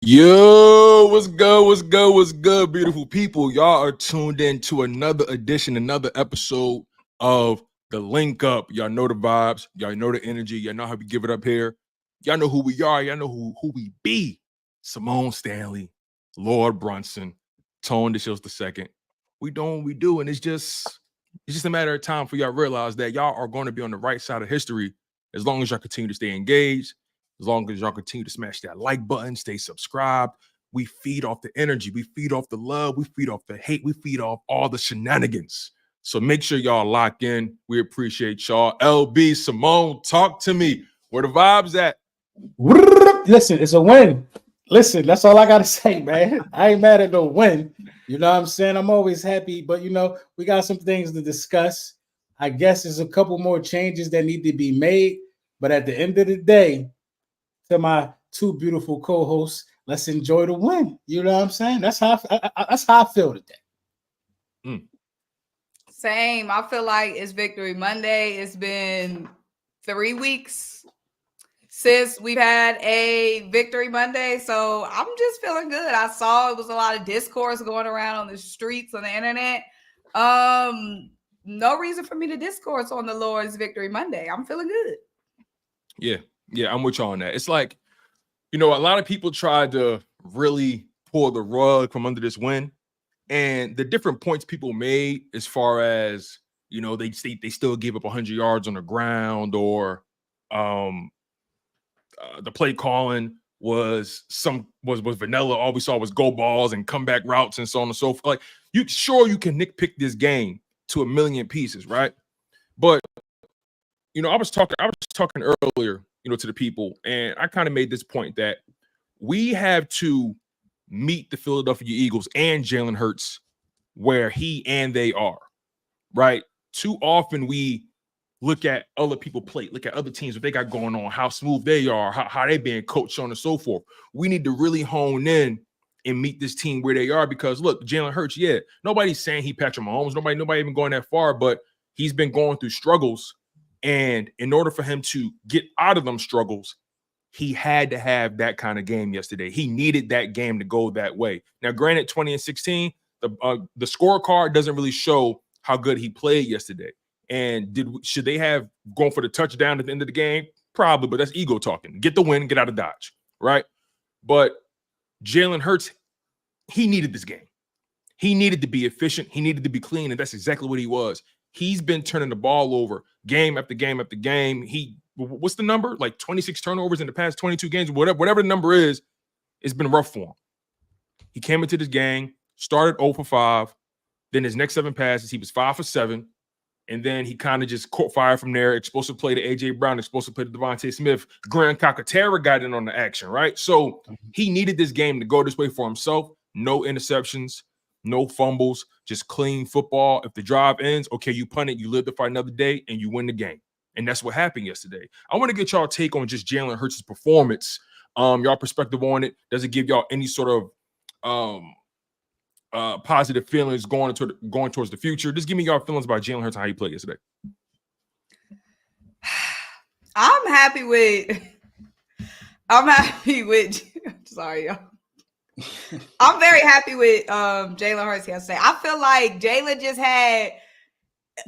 Yo, what's good? What's good? What's good, beautiful people? Y'all are tuned in to another edition, another episode of the Link Up. Y'all know the vibes. Y'all know the energy. Y'all know how we give it up here. Y'all know who we are. Y'all know who we be. Symone Stanley, Lord Brunson, Tone Deshields the second. We doing what we do, and it's just a matter of time for y'all to realize that y'all are going to be on the right side of history as long as y'all continue to stay engaged. As long as y'all continue to smash that like button, stay subscribed. We feed off the energy. We feed off the love. We feed off the hate. We feed off all the shenanigans. So make sure y'all lock in. We appreciate y'all. LB, Symone, talk to me. Where the vibes at? Listen, it's a win. Listen, that's all I got to say, man. I ain't mad at no win. You know what I'm saying? I'm always happy, but we got some things to discuss. I guess there's a couple more changes that need to be made. But at the end of the day, to my two beautiful co-hosts, let's enjoy the win. You know what I'm saying? That's how I feel today. Same. I feel like it's Victory Monday. It's been 3 weeks since we've had a Victory Monday, so I'm just feeling good. I saw it was a lot of discourse going around on the streets, on the internet. No reason for me to discourse on the Lord's Victory Monday. I'm feeling good. Yeah, I'm with y'all on that. It's like, a lot of people tried to really pull the rug from under this win. And the different points people made as far as, they still gave up 100 yards on the ground, or the play calling was vanilla. All we saw was go balls and comeback routes and so on and so forth. Like, you can nitpick this game to a million pieces, right? But I was talking earlier, to the people, and I kind of made this point that we have to meet the Philadelphia Eagles and Jalen Hurts where he and they are, right? Too often we look at other people play, look at other teams, what they got going on, how smooth they are, how they being coached, so on and so forth. We need to really hone in and meet this team where they are, because look, Jalen Hurts, nobody's saying he Patrick Mahomes, nobody even going that far, but he's been going through struggles. And in order for him to get out of them struggles, he had to have that kind of game yesterday. He needed that game to go that way. Now, granted, 20-16, the scorecard doesn't really show how good he played yesterday. And should they have gone for the touchdown at the end of the game? Probably, but that's ego talking. Get the win, get out of Dodge, right? But Jalen Hurts, he needed this game. He needed to be efficient. He needed to be clean, and that's exactly what he was. He's been turning the ball over game after game after game. What's the number? Like 26 turnovers in the past 22 games, whatever the number is, it's been rough for him. He came into this game, started 0 for 5. Then his next 7 passes, he was 5 for 7. And then he kind of just caught fire from there. Explosive play to A.J. Brown, explosive play to Devontae Smith. Grand Calcaterra got in on the action, right? So he needed this game to go this way for himself. No interceptions, no fumbles, just clean football. If the drive ends, okay, you punt it, you live to fight another day, and you win the game. And that's what happened yesterday. I want to get y'all take on just Jalen Hurts' performance, y'all perspective on it. Does it give y'all any sort of positive feelings going towards the future? Just give me y'all feelings about Jalen Hurts and how he played yesterday. I'm happy with sorry, y'all. I'm very happy with Jalen Hurts yesterday. I feel like Jalen just had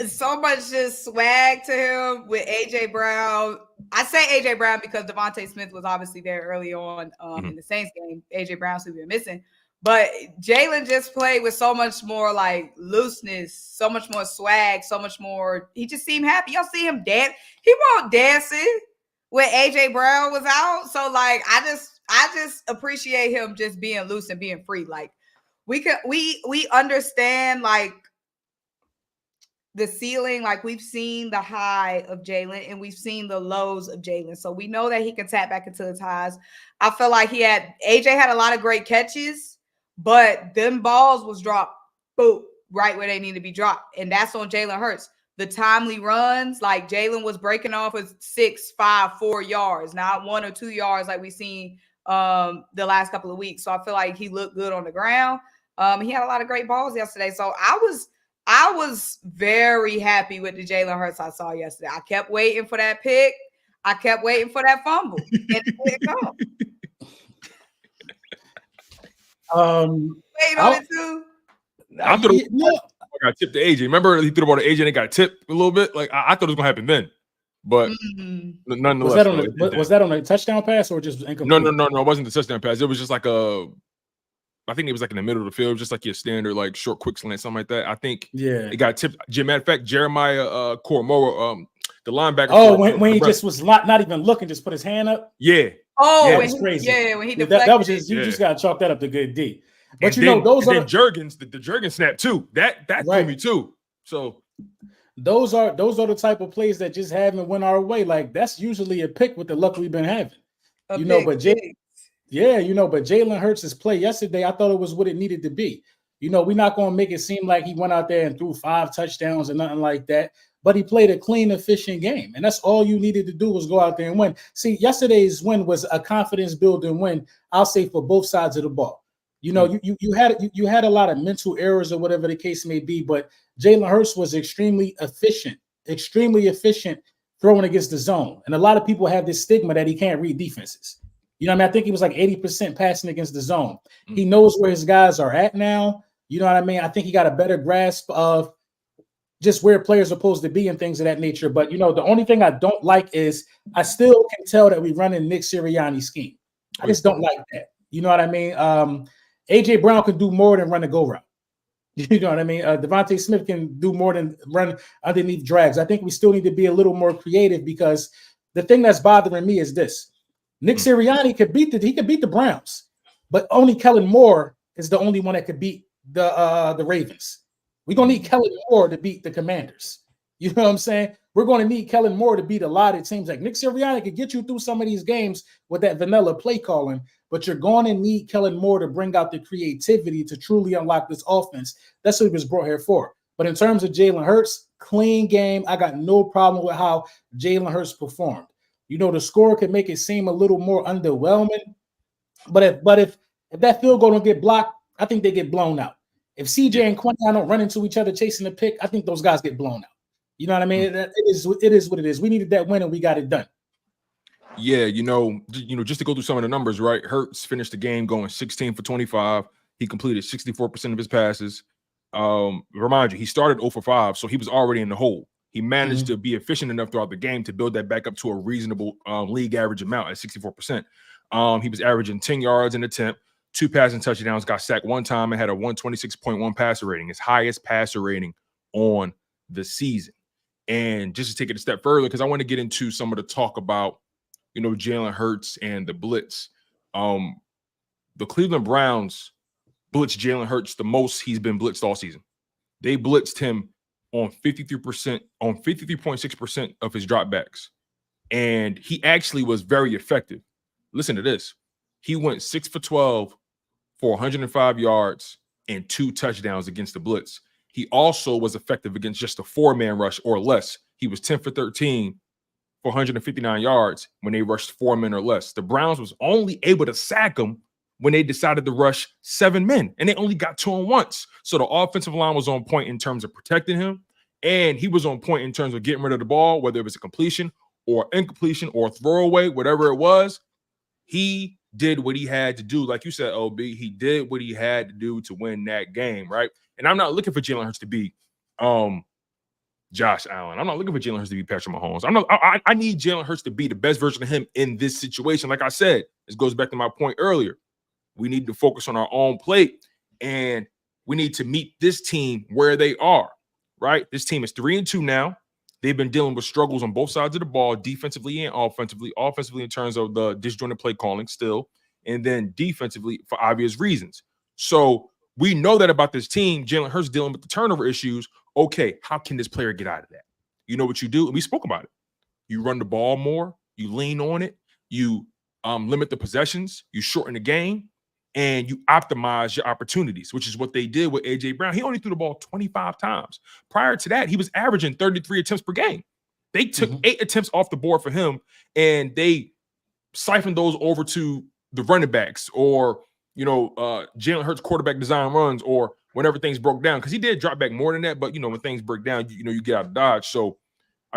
so much just swag to him with AJ Brown. I say AJ Brown because Devontae Smith was obviously there early on in the Saints game. AJ Brown should be missing. But Jalen just played with so much more like looseness, so much more swag, so much more. He just seemed happy. Y'all see him dance. He won't dancing when AJ Brown was out. So like, I just appreciate him just being loose and being free. Like we understand like the ceiling, like we've seen the high of Jalen and we've seen the lows of Jalen. So we know that he can tap back into his highs. I feel like AJ had a lot of great catches, but them balls was dropped, boom, right where they need to be dropped. And that's on Jalen Hurts. The timely runs, like Jalen was breaking off with 6, 5, 4 yards, not 1 or 2 yards like we've seen the last couple of weeks. So I feel like he looked good on the ground. He had a lot of great balls yesterday. So I was very happy with the Jalen Hurts I saw yesterday. I kept waiting for that pick. I kept waiting for that fumble. And it didn't come. Waiting on it too. I thought it was got tipped to AJ. Remember he threw the ball to AJ and it got tipped a little bit. Like I thought it was gonna happen then, but nonetheless, was that on a touchdown pass or just incomplete? No. It wasn't the touchdown pass. It was just like I think it was like in the middle of the field, just like your standard like short quick slant, something like that. I think it got tipped. Matter of fact, Jeremiah Koromora, the linebacker. Oh, when he just was not even looking, just put his hand up. Yeah. Oh, that's crazy. Yeah, when he deflected. That was just you just gotta chalk that up to good D. But and those are Jurgens, the Jurgens snap too. That threw me too. So those are the type of plays that just haven't went our way. Like that's usually a pick with the luck we've been having. But Jalen Hurts' play yesterday, I thought it was what it needed to be. We're not going to make it seem like he went out there and threw 5 touchdowns or nothing like that. But he played a clean, efficient game. And that's all you needed to do was go out there and win. See, yesterday's win was a confidence-building win, I'll say, for both sides of the ball. You had a lot of mental errors or whatever the case may be, but Jalen Hurts was extremely efficient throwing against the zone. And a lot of people have this stigma that he can't read defenses. I think he was like 80% passing against the zone. He knows where his guys are at now. You know what I mean? I think he got a better grasp of just where players are supposed to be and things of that nature. But, the only thing I don't like is I still can tell that we run in Nick Sirianni's scheme. I just don't like that. You know what I mean? AJ Brown can do more than run a go route. You know what I mean? Devontae Smith can do more than run underneath drags. I think we still need to be a little more creative because the thing that's bothering me is this. Nick Sirianni could beat the Browns, but only Kellen Moore is the only one that could beat the Ravens. We're gonna need Kellen Moore to beat the Commanders. You know what I'm saying? We're going to need Kellen Moore to beat a lot of teams. Like Nick Sirianni could get you through some of these games with that vanilla play calling, but you're going to need Kellen Moore to bring out the creativity to truly unlock this offense. That's what he was brought here for. But in terms of Jalen Hurts, clean game. I got no problem with how Jalen Hurts performed. The score could make it seem a little more underwhelming. But if that field goal don't get blocked, I think they get blown out. If CJ and Quentin don't run into each other chasing the pick, I think those guys get blown out. You know what I mean? It is what it is. We needed that win and we got it done. Yeah, just to go through some of the numbers, right? Hurts finished the game going 16 for 25. He completed 64% of his passes. Remind you, he started 0 for 5, so he was already in the hole. He managed to be efficient enough throughout the game to build that back up to a reasonable league average amount at 64%. He was averaging 10 yards an attempt, 2 passing touchdowns, got sacked 1 time, and had a 126.1 passer rating, his highest passer rating on the season. And just to take it a step further, because I want to get into some of the talk about, Jalen Hurts and the blitz. The Cleveland Browns blitzed Jalen Hurts the most he's been blitzed all season. They blitzed him on 53.6% of his dropbacks. And he actually was very effective. Listen to this. He went 6 for 12 for 105 yards and 2 touchdowns against the blitz. He also was effective against just a 4-man rush or less. He was 10 for 13 for 159 yards when they rushed 4 men or less. The Browns was only able to sack him when they decided to rush 7 men, and they only got to him once. So the offensive line was on point in terms of protecting him, and he was on point in terms of getting rid of the ball, whether it was a completion or incompletion or throwaway, whatever it was. He did what he had to do. Like you said, OB, he did what he had to do to win that game, right? And I'm not looking for Jalen Hurts to be Josh Allen. I'm not looking for Jalen Hurts to be Patrick Mahomes. I need Jalen Hurts to be the best version of him in this situation. Like I said, this goes back to my point earlier. We need to focus on our own plate, and we need to meet this team where they are, right? This team is 3-2 now. They've been dealing with struggles on both sides of the ball, defensively and offensively. Offensively in terms of the disjointed play calling still, and then defensively for obvious reasons. So we know that about this team. Jalen Hurts dealing with the turnover issues. Okay, how can this player get out of that? You know what you do? And we spoke about it. You run the ball more. You lean on it. You limit the possessions. You shorten the game. And you optimize your opportunities, which is what they did with A.J. Brown. He only threw the ball 25 times. Prior to that, he was averaging 33 attempts per game. They took 8 attempts off the board for him, and they siphoned those over to the running backs or, Jalen Hurts quarterback design runs or whenever things broke down. Because he did drop back more than that, but, when things break down, you get out of dodge. So,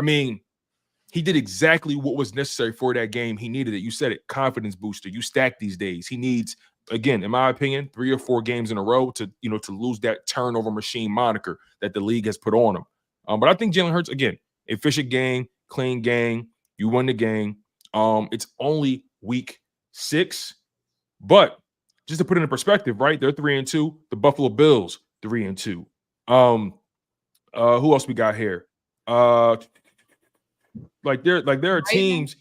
he did exactly what was necessary for that game. He needed it. You said it, confidence booster. You stack these days. He needs again, in my opinion, 3 or 4 games in a row to lose that turnover machine moniker that the league has put on him. But I think Jalen Hurts, again, efficient game, clean game. You won the game. It's only week 6, but just to put it in perspective, right? They're 3-2. The Buffalo Bills 3-2. Who else we got here? There are teams.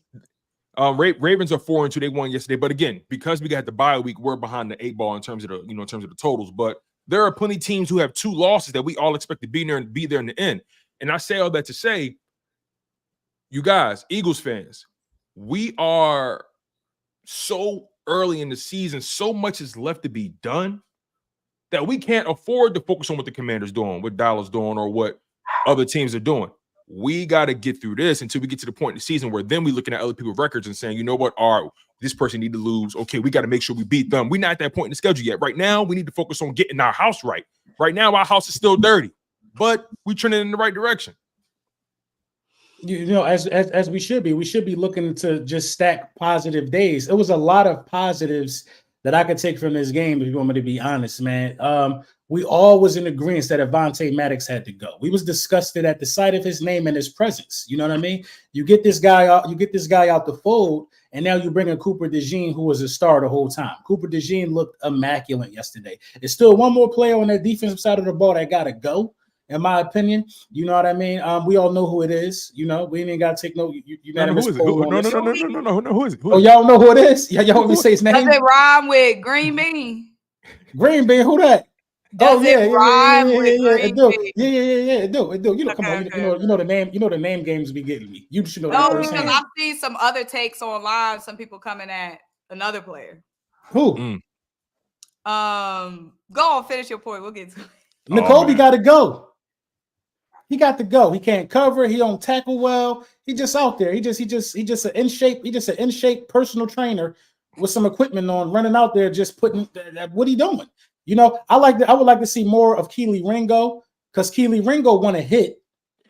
Ravens are 4-2. They won yesterday, but again, because we got the bye week, we're behind the 8 ball in terms of the totals. But there are plenty of teams who have 2 losses that we all expect to be there in the end. And I say all that to say, you guys, Eagles fans, we are so early in the season, so much is left to be done that we can't afford to focus on what the Commanders doing, what Dallas doing, or what other teams are doing. We got to get through this until we get to the point in the season where then we're looking at other people's records and saying, you know what, all right, this person need to lose. Okay, we got to make sure we beat them. We're not at that point in the schedule yet. Right now, we need to focus on getting our house right. Right now, our house is still dirty, but we're trending in the right direction. As we should be looking to just stack positive days. It was a lot of positives that I could take from this game, if you want me to be honest, man. We all was in agreement that Avonte Maddox had to go. We was disgusted at the sight of his name and his presence. You know what I mean? You get this guy out the fold, and now you bring in Cooper DeJean, who was a star the whole time. Cooper DeJean looked immaculate yesterday. There's still one more player on that defensive side of the ball that got to go, in my opinion. You know what I mean? We all know who it is. You know, we ain't got to take no unanimous poll on this. No. Who is it? Oh, y'all know who it is? Y'all want me to say his name? Does it rhyme with Green Bean? Green Bean, who that? Does it rhyme with Green Bean? It do. You know, come on, you know the name. You know the name games be getting me. You should know. No, because I've seen some other takes online. Some people coming at another player. Who? Go on, finish your point. We'll get to it. N'Kobe got to go. He got to go. He can't cover. He don't tackle well. He just out there. He just an in shape. He just an in shape personal trainer with some equipment on, running out there, just putting. What he doing? You know, I would like to see more of Keely Ringo, because Keely Ringo want to hit.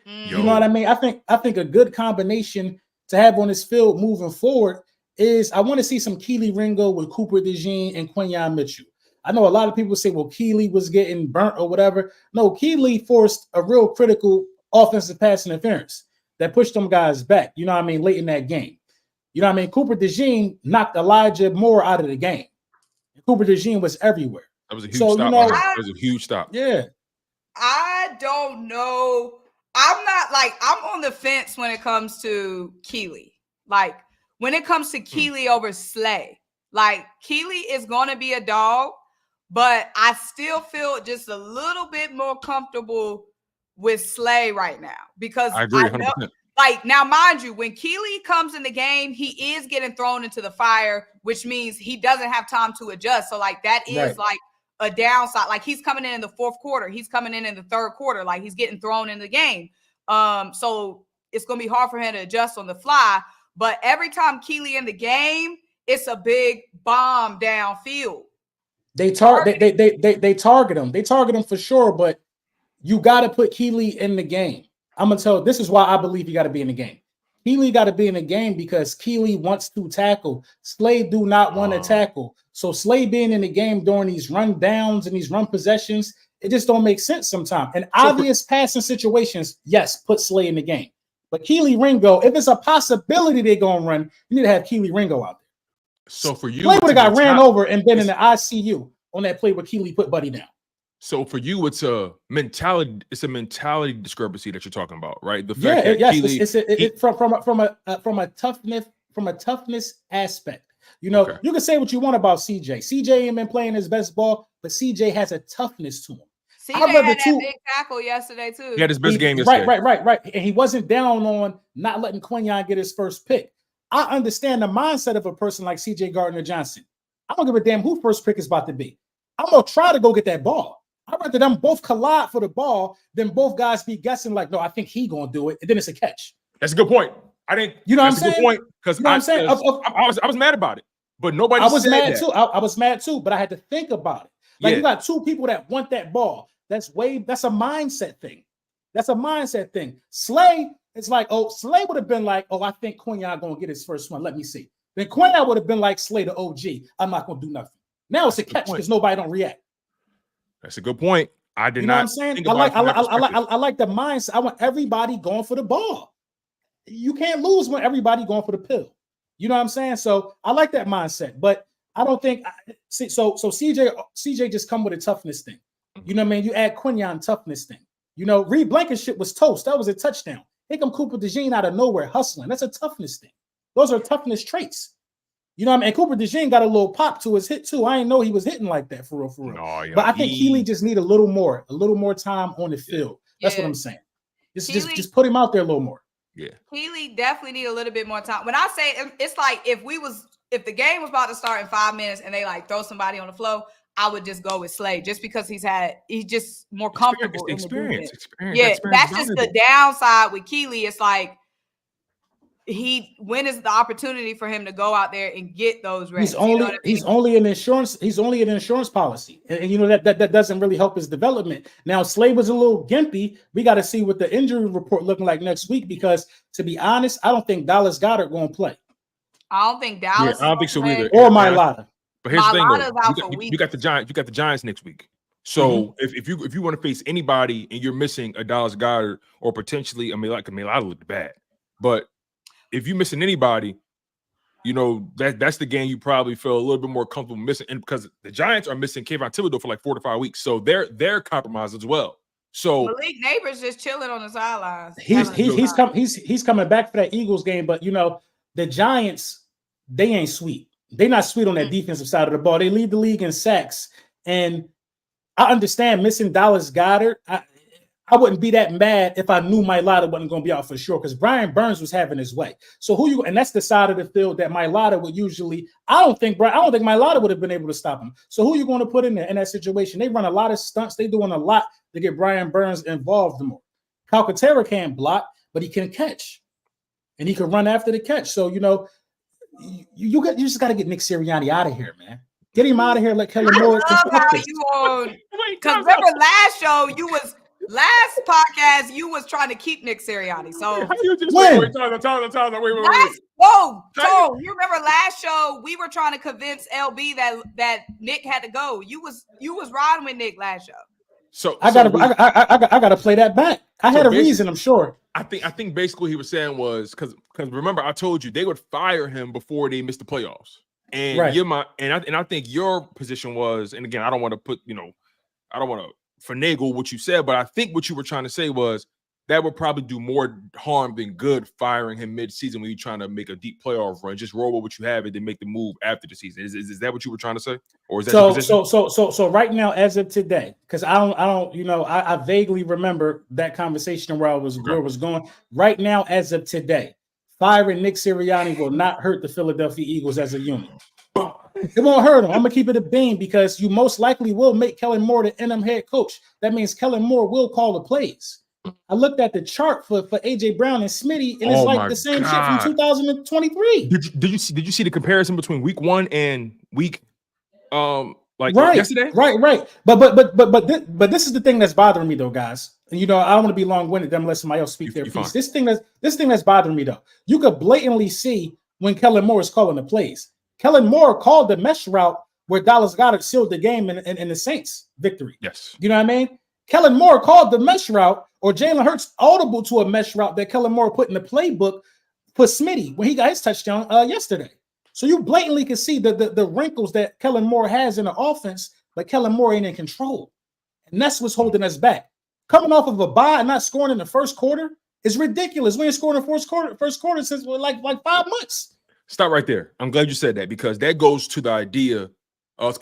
You know what I mean? I think a good combination to have on this field moving forward is I want to see some Keely Ringo with Cooper DeJean and Quinyon Mitchell. I know a lot of people say, well, Keely was getting burnt or whatever. No, Keely forced a real critical offensive pass interference that pushed them guys back, you know what I mean, late in that game. You know what I mean? Cooper DeJean knocked Elijah Moore out of the game. Cooper DeJean was everywhere. That was a huge stop. That was a huge stop. Yeah. I don't know. I'm on the fence when it comes to Keely. Like, when it comes to Keely over Slay, like, Keely is going to be a dog, but I still feel just a little bit more comfortable with Slay right now, because I agree 100%. Like, now, mind you, when Keely comes in the game, he is getting thrown into the fire, which means he doesn't have time to adjust. So, like, that is like a downside. Like, he's coming in the fourth quarter. He's coming in the third quarter. Like, he's getting thrown in the game. So it's going to be hard for him to adjust on the fly. But every time Keely in the game, it's a big bomb downfield. They target him. They target him for sure, but you got to put Keely in the game. I'm going to tell you, this is why I believe you got to be in the game. Keely got to be in the game because Keely wants to tackle. Slay do not want to tackle. So Slay being in the game during these run downs and these run possessions, it just don't make sense sometimes. In obvious passing situations, yes, put Slay in the game. But Keely Ringo, if it's a possibility they're going to run, you need to have Keely Ringo out there. So for you, Slay would have got ran over and been in the ICU on that play where Keely put Buddy down. So for you, it's a mentality discrepancy that you're talking about, right? The fact that Keely, from a toughness aspect. You know, you can say what you want about CJ. CJ ain't been playing his best ball, but CJ has a toughness to him. CJ had that big tackle yesterday too. He had his best game yesterday. Right. And he wasn't down on not letting Quinyon get his first pick. I understand the mindset of a person like CJ Gardner-Johnson. I don't give a damn who first pick is about to be. I'm going to try to go get that ball. I'd rather them both collide for the ball than both guys be guessing like, no, I think he going to do it. And then it's a catch. That's a good point. I didn't. You know what I'm saying? That's a good point. Because you know what I'm saying? I was mad about it. But nobody I was said mad that. too. I was mad too, but I had to think about it. Like, you got two people that want that ball. That's a mindset thing. That's a mindset thing. Slay, it's like, Slay would have been like, I think Quinyon gonna get his first one. Let me see. Then Quinyon would have been like Slay the OG. I'm not gonna do nothing. Now it's a catch because nobody don't react. That's a good point. I did You know not. what I'm saying? Think I about I like the mindset. I want everybody going for the ball. You can't lose when everybody going for the pill. You know what I'm saying? So I like that mindset, but I don't think so. CJ just come with a toughness thing. You know what I mean? You add Quinyon toughness thing. You know, Reed Blankenship was toast. That was a touchdown. Here come Cooper DeJean out of nowhere hustling. That's a toughness thing. Those are toughness traits. You know what I mean? And Cooper DeJean got a little pop to his hit too. I didn't know he was hitting like that for real. No, yeah, but I think Keely just need a little more time on the field. That's what I'm saying. Just put him out there a little more. Yeah. Keely definitely need a little bit more time. When I say it's like if the game was about to start in 5 minutes and they like throw somebody on the floor, I would just go with Slay just because he's just more comfortable in the defense. Yeah, that's just the downside with Keely. It's like when is the opportunity for him to go out there and get those reps? He's only an insurance policy, and you know that doesn't really help his development. Now Slay was a little gimpy. We got to see what the injury report looking like next week because to be honest, I don't think Dallas Goedert going to play. I don't think Dallas. I don't think so either. Or Mailata. But here's the thing, though. You got the Giants. You got the Giants next week. So if you want to face anybody and you're missing a Dallas Goedert or potentially Mailata looked bad, but if you're missing anybody, you know that's the game you probably feel a little bit more comfortable missing, and because the Giants are missing Kayvon Thibodeau for like 4 to 5 weeks, so they're compromised as well. So Malik Neighbors just chilling on the sidelines. He's coming back for that Eagles game, but you know the Giants, they ain't sweet. They're not sweet on that defensive side of the ball. They lead the league in sacks, and I understand missing Dallas Goedert. I wouldn't be that mad if I knew Mailata wasn't going to be out for sure because Brian Burns was having his way. So and that's the side of the field that Mailata would usually. I don't think Mailata would have been able to stop him. So who are you going to put in there in that situation? They run a lot of stunts. They're doing a lot to get Brian Burns involved more. Calcaterra can't block, but he can catch, and he can run after the catch. So you know, you just got to get Nick Sirianni out of here, man. Get him out of here. Let Kellen Moore. Because remember last podcast, you was trying to keep Nick Sirianni. So you remember last show we were trying to convince LB that Nick had to go. You was riding with Nick last show. So I gotta play that back. I had a reason, I'm sure. I think basically he was saying was because remember I told you they would fire him before they missed the playoffs. And I think your position was, and again, I don't want to finagle what you said, but I think what you were trying to say was that would probably do more harm than good firing him mid-season when you're trying to make a deep playoff run. Just roll with what you have and then make the move after the season. Is that what you were trying to say? Or is that your position? So right now, as of today, because I vaguely remember that conversation where where it was going. Right now, as of today, firing Nick Sirianni will not hurt the Philadelphia Eagles as a unit. It won't hurt them. I'm gonna keep it a beam because you most likely will make Kellen Moore the interim head coach. That means Kellen Moore will call the plays. I looked at the chart for AJ Brown and Smitty, and it's like the same shit from 2023. Did you see the comparison between week 1 and week yesterday? Right. But this is the thing that's bothering me though, guys. And you know, I don't want to be long-winded. I'm letting somebody else speak their piece. This thing that's bothering me though. You could blatantly see when Kellen Moore is calling the plays. Kellen Moore called the mesh route where Dallas Goedert sealed the game in the Saints victory. Yes. You know what I mean? Kellen Moore called the mesh route, or Jalen Hurts audible to a mesh route that Kellen Moore put in the playbook for Smitty when he got his touchdown yesterday. So you blatantly can see the wrinkles that Kellen Moore has in the offense, but Kellen Moore ain't in control. And that's what's holding us back. Coming off of a bye and not scoring in the first quarter is ridiculous. We ain't scoring in the first quarter since like 5 months. Stop right there. I'm glad you said that because that goes to the idea of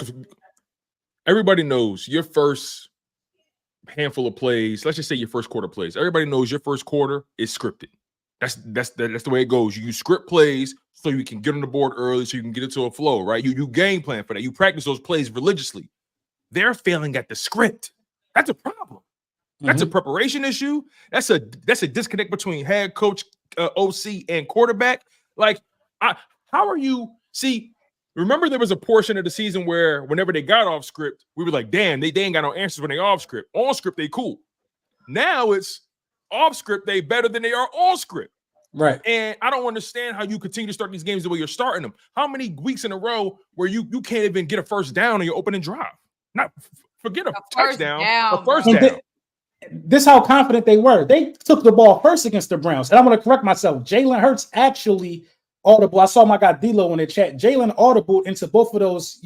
everybody knows your first handful of plays. Let's just say your first quarter plays. Everybody knows your first quarter is scripted. That's the way it goes. You script plays so you can get on the board early, so you can get into a flow, right? You game plan for that. You practice those plays religiously. They're failing at the script. That's a problem. That's a preparation issue. That's a disconnect between head coach, OC, and quarterback. Like, how are you? See, remember there was a portion of the season where whenever they got off script, we were like, damn, they ain't got no answers when they off script. On script, they cool. Now it's off script, they better than they are on script. Right. And I don't understand how you continue to start these games the way you're starting them. How many weeks in a row where you can't even get a first down on your opening drive? Not forget a touchdown, a first down. This how confident they were. They took the ball first against the Browns. And I'm going to correct myself. Jalen Hurts actually audible. I saw my guy D-Lo in the chat. Jalen audible into both of those,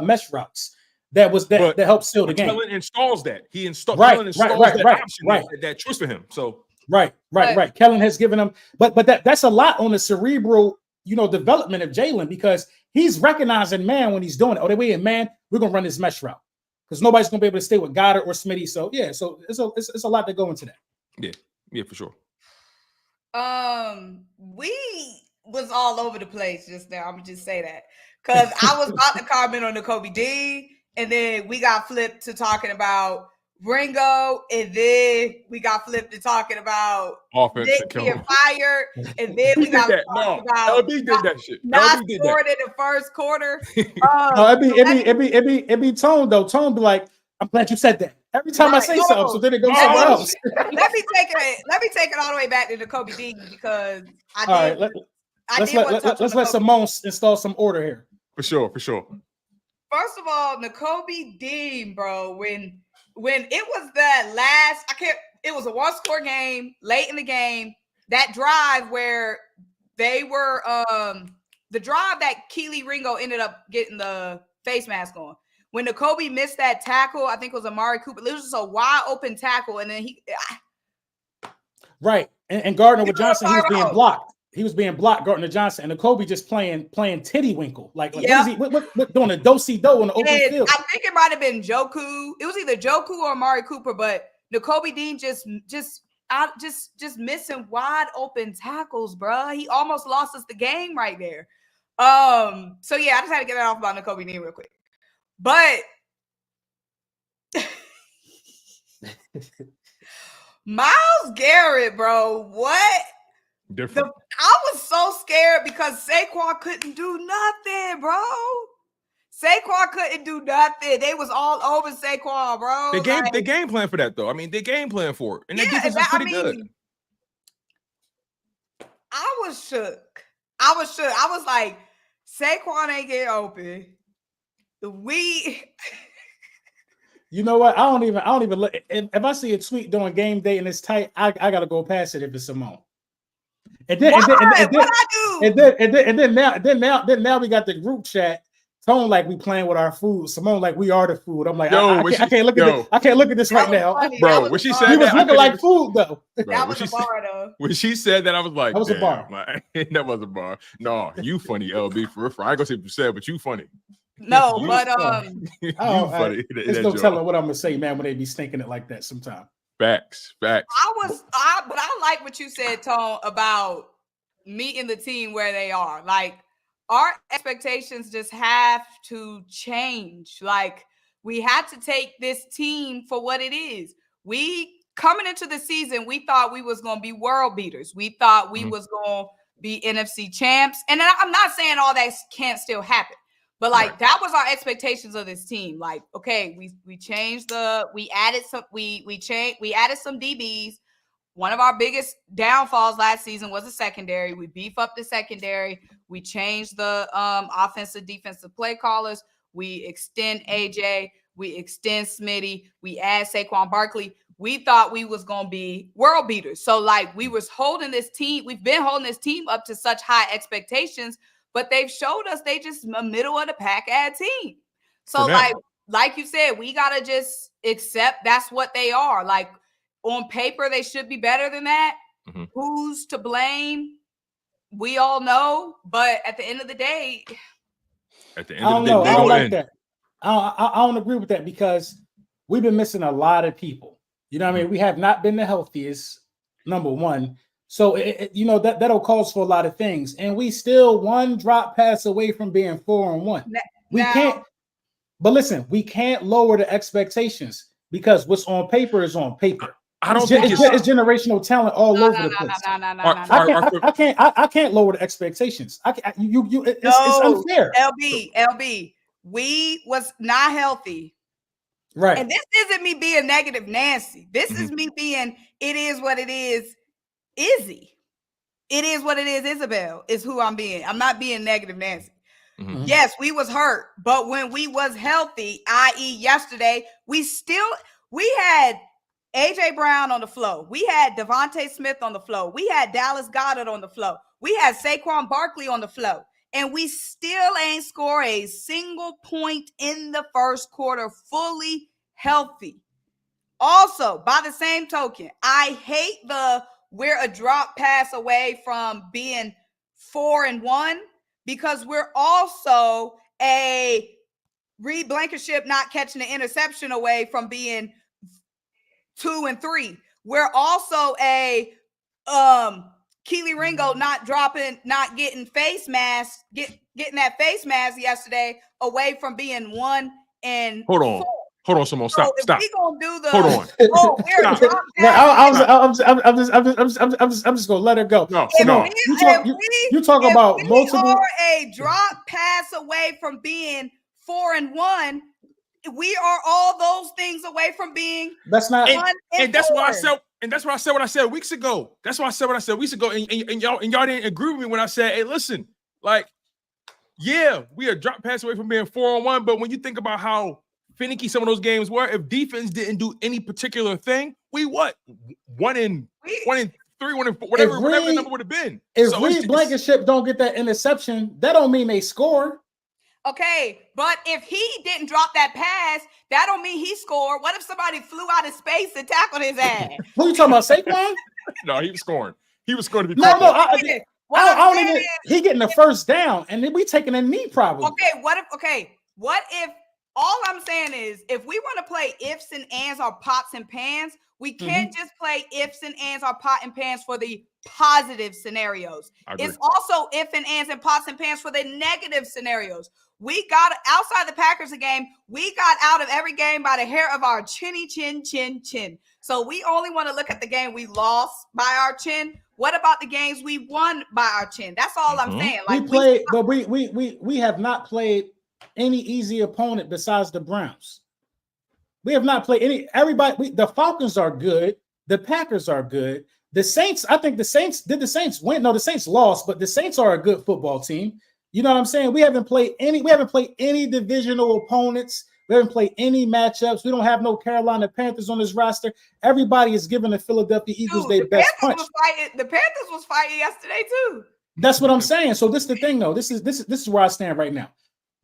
mesh routes. That helped seal the game. Kellen installs that. He installs that option, that choice for him. So right. Kellen has given him, but that's a lot on the cerebral, development of Jalen, because he's recognizing man when he's doing it. Oh, wait, man, we're gonna run this mesh route because nobody's gonna be able to stay with Goddard or Smitty. So yeah, so it's a lot to go into that. Yeah, for sure. We was all over the place just now. I'm gonna just say that because I was about to comment on the Kobe D. And then we got flipped to talking about Ringo, and then we got flipped to talking about offense Nick being fired, and then we got talking about LB did that shit. Not scored in the first quarter. It be Tone though. Tone be like, "I'm glad you said that." Every time I say something, so then it goes somewhere else. Let me take it all the way back to the Kobe D because let's let Symone install some order here. For sure. First of all, Nakobe Dean, bro, when it was that last, it was a one-score game late in the game. That drive where they were, the drive that Keely Ringo ended up getting the face mask on. When Nakobe missed that tackle, I think it was Amari Cooper. It was just a wide open tackle, and then right. And Gardner with Johnson, he was being blocked. He was being blocked, Gardner Johnson, and Nakobe just playing tiddlywinkle. Like what doing a do-si-do in the open field? I think it might have been Joku. It was either Joku or Amari Cooper, but Nakobe Dean just missing wide open tackles, bro. He almost lost us the game right there. So yeah, I just had to get that off about Nakobe Dean real quick. But Myles Garrett, bro, what? Different. I was so scared because Saquon couldn't do nothing, bro. Saquon couldn't do nothing. They was all over Saquon, bro. They game plan for that though. I mean, they game plan for it, and their defense is pretty good. I was shook. I was like, Saquon ain't getting open. You know what? I don't even look. If I see a tweet during game day and it's tight, I gotta go past it if it's Symone. And then now we got the group chat. Tone like we playing with our food. Symone like we are the food. I'm like, I can't look at this. I can't look at this right now, bro. When she said we was looking like food though. That was a bar though. When she said that, I was like, that was a bar. That was a bar. No, you funny, LB for real. I ain't gonna say what you said, but you funny. No, but you funny. There's no telling what I'm gonna say, man, when they be stinking it like that sometimes. Facts. But I like what you said, Tone, about meeting the team where they are. Like, our expectations just have to change. Like, we had to take this team for what it is. We coming into the season, we thought we was gonna be world beaters. We thought we was gonna be NFC champs. And I'm not saying all that can't still happen. But like that was our expectations of this team. Like, okay, we changed we added some some DBs. One of our biggest downfalls last season was the secondary. We beef up the secondary. We changed the offensive defensive play callers. We extend AJ. We extend Smitty. We add Saquon Barkley. We thought we was gonna be world beaters. So like we was holding this team. We've been holding this team up to such high expectations. But they've showed us they just a middle of the pack ad team. So like you said, we gotta just accept that's what they are. Like on paper, they should be better than that. Mm-hmm. Who's to blame? We all know, but at the end of the day, I don't like that. I don't agree with that because we've been missing a lot of people. You know what I mean? We have not been the healthiest, number one. So, that'll cause for a lot of things. And we still one drop pass away from being 4-1. We can't lower the expectations because what's on paper is on paper. I don't think it's generational talent all over the place. I can't lower the expectations. It's unfair. LB, we was not healthy. Right. And this isn't me being negative Nancy. This is me being, it is what it is. Izzy. it is what it is, Isabel, is who I'm being. I'm not being negative, Nancy. Mhm. Yes, we was hurt, but when we was healthy, i.e. yesterday, we had AJ Brown on the floor. We had Devontae Smith on the floor. We had Dallas Goedert on the floor. We had Saquon Barkley on the floor. And we still ain't score a single point in the first quarter fully healthy. Also, by the same token, I hate we're a drop pass away from being 4-1 because we're also a Reed Blankenship not catching the interception away from being 2-3. We're also a Keely Ringo not getting face mask, getting that face mask yesterday away from being 1-4. Hold on, Symone. Stop. We gonna do the Hold on. we're Stop. I'm just gonna let her go. No, Symone, you talk about multiple. We are a drop pass away from being 4-1. We are all those things away from being. That's not. And that's why I said. And that's why I said what I said weeks ago. That's why I said what I said weeks ago. And y'all didn't agree with me when I said, "Hey, listen, like, yeah, we are drop pass away from being 4-1." But when you think about how finicky some of those games were, if defense didn't do any particular thing, we what 1-3, 1-4, whatever the number would have been. If Reed Blankenship don't get that interception, that don't mean they score. Okay, but if he didn't drop that pass, that don't mean he scored. What if somebody flew out of space and tackled his ass? Who you talking about, Saquon? No, he was scoring. He was scoring to be. I don't even. He getting the first down, and then we taking a knee probably. What if? All I'm saying is, if we want to play ifs and ands or pots and pans, we can't just play ifs and ands or pot and pans for the positive scenarios. It's also if and ands and pots and pans for the negative scenarios. We got outside the Packers game. We got out of every game by the hair of our chinny chin. So we only want to look at the game we lost by our chin. What about the games we won by our chin? That's all I'm saying. Like we have not played any easy opponent besides the Browns. We have not played any. The Falcons are good. The Packers are good. The Saints. I think the Saints win? No, the Saints lost, but the Saints are a good football team. You know what I'm saying? We haven't played any divisional opponents. We haven't played any matchups. We don't have no Carolina Panthers on this roster. Everybody is giving the Philadelphia Eagles their best punch. The Panthers was fighting yesterday too. That's what I'm saying. So this is the thing, though. This is where I stand right now.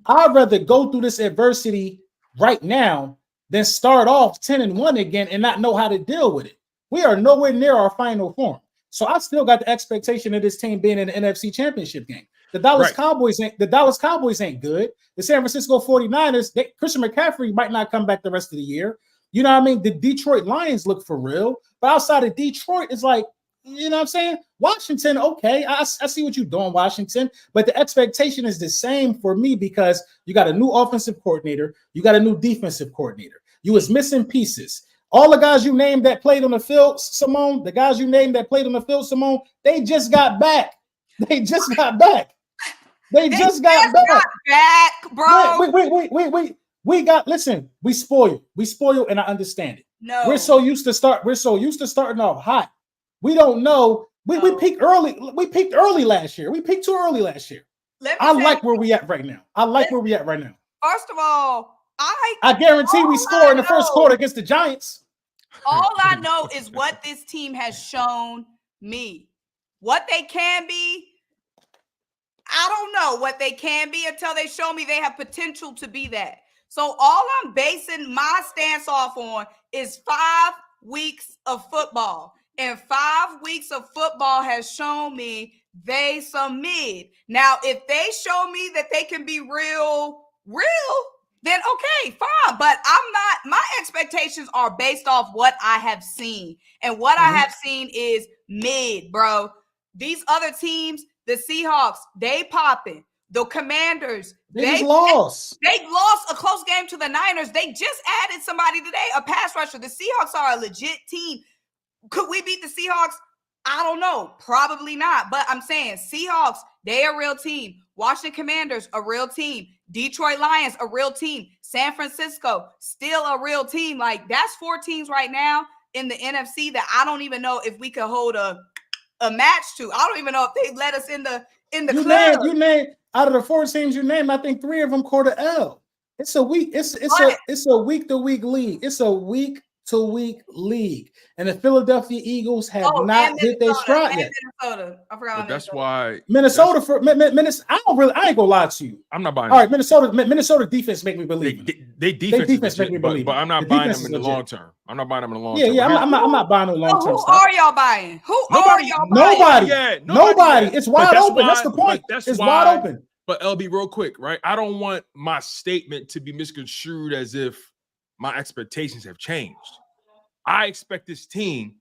I'd rather go through this adversity right now than start off 10-1 again and not know how to deal with it. We are nowhere near our final form. So I still got the expectation of this team being in the NFC Championship game. The Dallas Cowboys ain't good. The San Francisco 49ers, Christian McCaffrey might not come back the rest of the year. You know what I mean? The Detroit Lions look for real. But outside of Detroit, it's like, you know what I'm saying? Washington, okay. I see what you're doing, Washington. But the expectation is the same for me because you got a new offensive coordinator. You got a new defensive coordinator. You was missing pieces. All the guys you named that played on the field, Symone, they just got back. They just got back, bro. Listen, we spoil, and I understand it. No, we're so used to starting off hot. We don't know. We peaked early. We peaked early last year. We peaked too early last year. I like where we at right now. First of all, I guarantee we score in the first quarter against the Giants. All I know is what this team has shown me. What they can be, I don't know what they can be until they show me they have potential to be that. So all I'm basing my stance off on is 5 weeks of football. And 5 weeks of football has shown me they some mid. Now, if they show me that they can be real, then okay, fine. But my expectations are based off what I have seen. And what I have seen is mid, bro. These other teams, the Seahawks, they popping. The Commanders, they lost. They lost a close game to the Niners. They just added somebody today, a pass rusher. The Seahawks are a legit team. Could we beat the Seahawks? I don't know. Probably not. But I'm saying Seahawks, they a real team. Washington Commanders, a real team. Detroit Lions, a real team. San Francisco, still a real team. Like, that's 4 teams right now in the NFC that I don't even know if we could hold a a match to. I don't even know if they let us in the club. You name out of the 4 teams you named, I think 3 of them caught an L. It's a week. It's a week to week league. It's a week to week league, and the Philadelphia Eagles have not hit their stride yet. Minnesota, I forgot. But that's why Minnesota for Minnesota. I ain't gonna lie to you. I'm not buying. All right, Minnesota defense make me believe. They defense make me believe. But I'm not buying them in the long term. I'm not buying them in the long term. Yeah, I'm not buying them long term. Who are y'all buying? Nobody. It's wide open. That's the point. It's wide open. But LB, real quick, right? I don't want my statement to be misconstrued as if my expectations have changed. I expect this team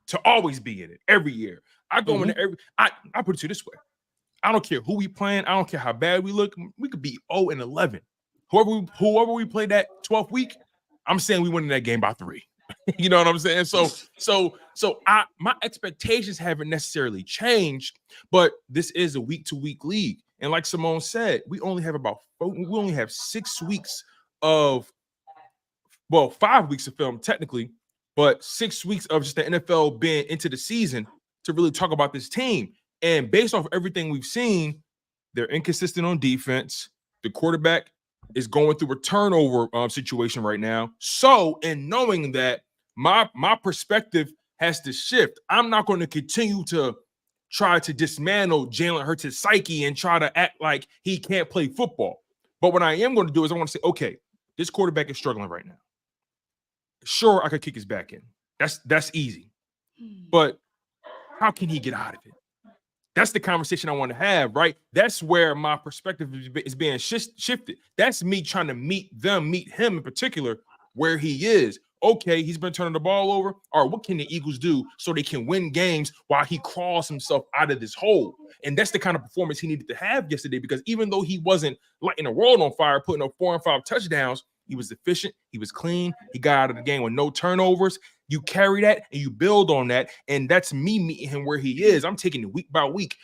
to always be in it every year. I go into every. I put it to you this way: I don't care who we playing. I don't care how bad we look. We could be 0-11. Whoever we play that 12th week, I'm saying we win that game by 3. You know what I'm saying? So my expectations haven't necessarily changed, but this is a week to week league. And like Symone said, we only have 6 weeks of, 5 weeks of film technically, but 6 weeks of just the NFL being into the season to really talk about this team. And based off everything we've seen, they're inconsistent on defense. The quarterback is going through a turnover situation right now. So in knowing that, my perspective has to shift. I'm not going to continue to try to dismantle Jalen Hurts' psyche and try to act like he can't play football. But what I am going to do is I want to say, okay, this quarterback is struggling right now. Sure, I could kick his back in. That's easy. But how can he get out of it? That's the conversation I want to have, right? That's where my perspective is being shifted. That's me trying to meet him in particular, where he is. Okay, he's been turning the ball over. All right, what can the Eagles do so they can win games while he crawls himself out of this hole? And that's the kind of performance he needed to have yesterday, because even though he wasn't lighting the world on fire, putting up 4 and 5 touchdowns, he was efficient, he was clean, he got out of the game with no turnovers. You carry that and you build on that, and that's me meeting him where he is. I'm taking it week by week.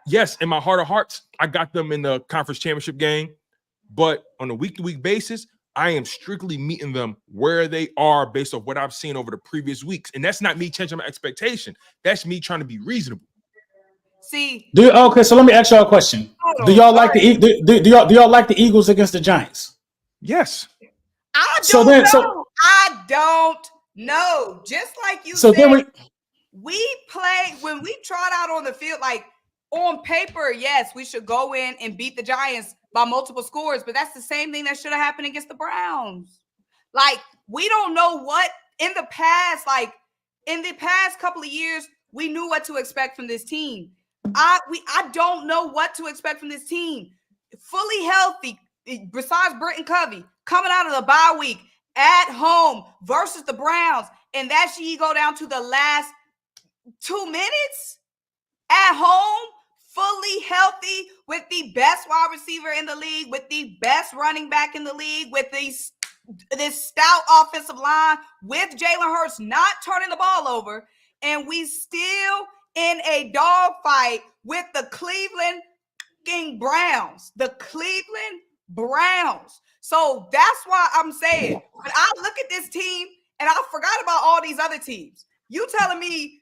Yes, in my heart of hearts, I got them in the conference championship game, but on a week-to-week basis, I am strictly meeting them where they are based off what I've seen over the previous weeks. And that's not me changing my expectation. That's me trying to be reasonable. See, okay, so let me ask y'all a question. Do y'all like the Eagles against the Giants? Yes. I don't know. Just like you said, then we play when we trot out on the field, like on paper, yes, we should go in and beat the Giants by multiple scores, but that's the same thing that should have happened against the Browns. Like, we don't know what in the past couple of years, we knew what to expect from this team. I don't know what to expect from this team. Fully healthy, besides Britton Covey, coming out of the bye week at home versus the Browns, and that should go down to the last 2 minutes at home, fully healthy, with the best wide receiver in the league, with the best running back in the league, with this stout offensive line, with Jalen Hurts not turning the ball over, and we still in a dogfight with the Cleveland Browns. The Cleveland Browns. So that's why I'm saying, when I look at this team, and I forgot about all these other teams, you telling me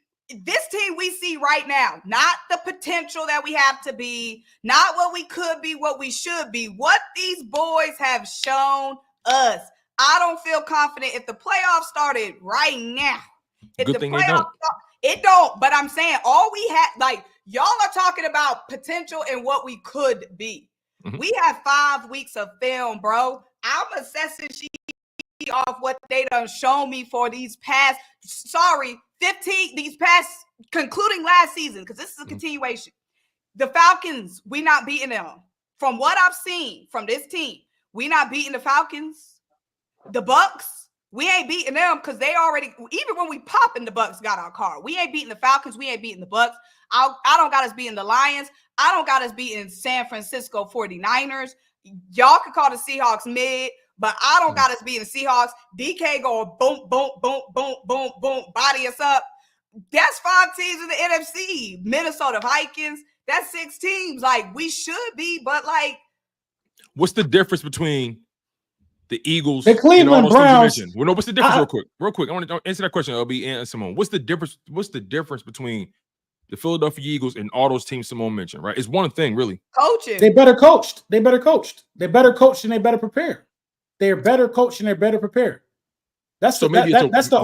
this team we see right now, not the potential that we have to be, not what we could be, what we should be, what these boys have shown us. I don't feel confident if the playoffs started right now. Good thing they don't. It don't, but I'm saying all we had, like, y'all are talking about potential and what we could be. Mm-hmm. We have 5 weeks of film, bro. I'm assessing off what they done shown me for these past, 15, these past, concluding last season, because this is a continuation. The Falcons, we not beating them. From what I've seen from this team, we not beating the Falcons. The Bucks, we ain't beating them because they already, even when we popping, the Bucks got our car. We ain't beating the Falcons. We ain't beating the Bucks. I don't got us beating the Lions. I don't got us beating San Francisco 49ers. Y'all could call the Seahawks mid, but I don't got us beating the Seahawks. DK going boom, boom, boom, boom, boom, boom, body us up. That's 5 teams in the NFC. Minnesota Vikings, that's 6 teams. Like, we should be, but like. What's the difference between the Eagles, the Cleveland Browns? Well, no, what's the difference? Real quick. I want to answer that question, LB and Symone. What's the difference? What's the difference between the Philadelphia Eagles and all those teams Symone mentioned, right? It's one thing, really. Coaching. They better coached. They better coached. They better coached and they better prepared. They're better coached and they're better prepared. That's the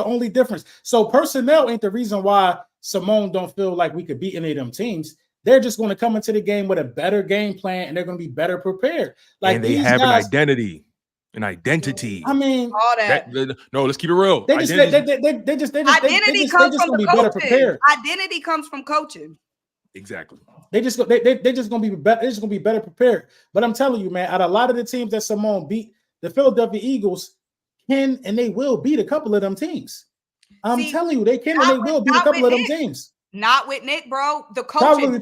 only difference. So personnel ain't the reason why Symone don't feel like we could beat any of them teams. They're just going to come into the game with a better game plan and they're going to be better prepared. Like, and they have an identity. I mean, all that. No, let's keep it real. Identity comes from the coaching. Identity comes from coaching. Exactly. They're just gonna be better. They're just gonna be better prepared. But I'm telling you, man, out of a lot of the teams that Symone beat, the Philadelphia Eagles can and they will beat a couple of them teams. I'm telling you, they can and they will beat a couple of them teams. Not with Nick, bro. The coaching.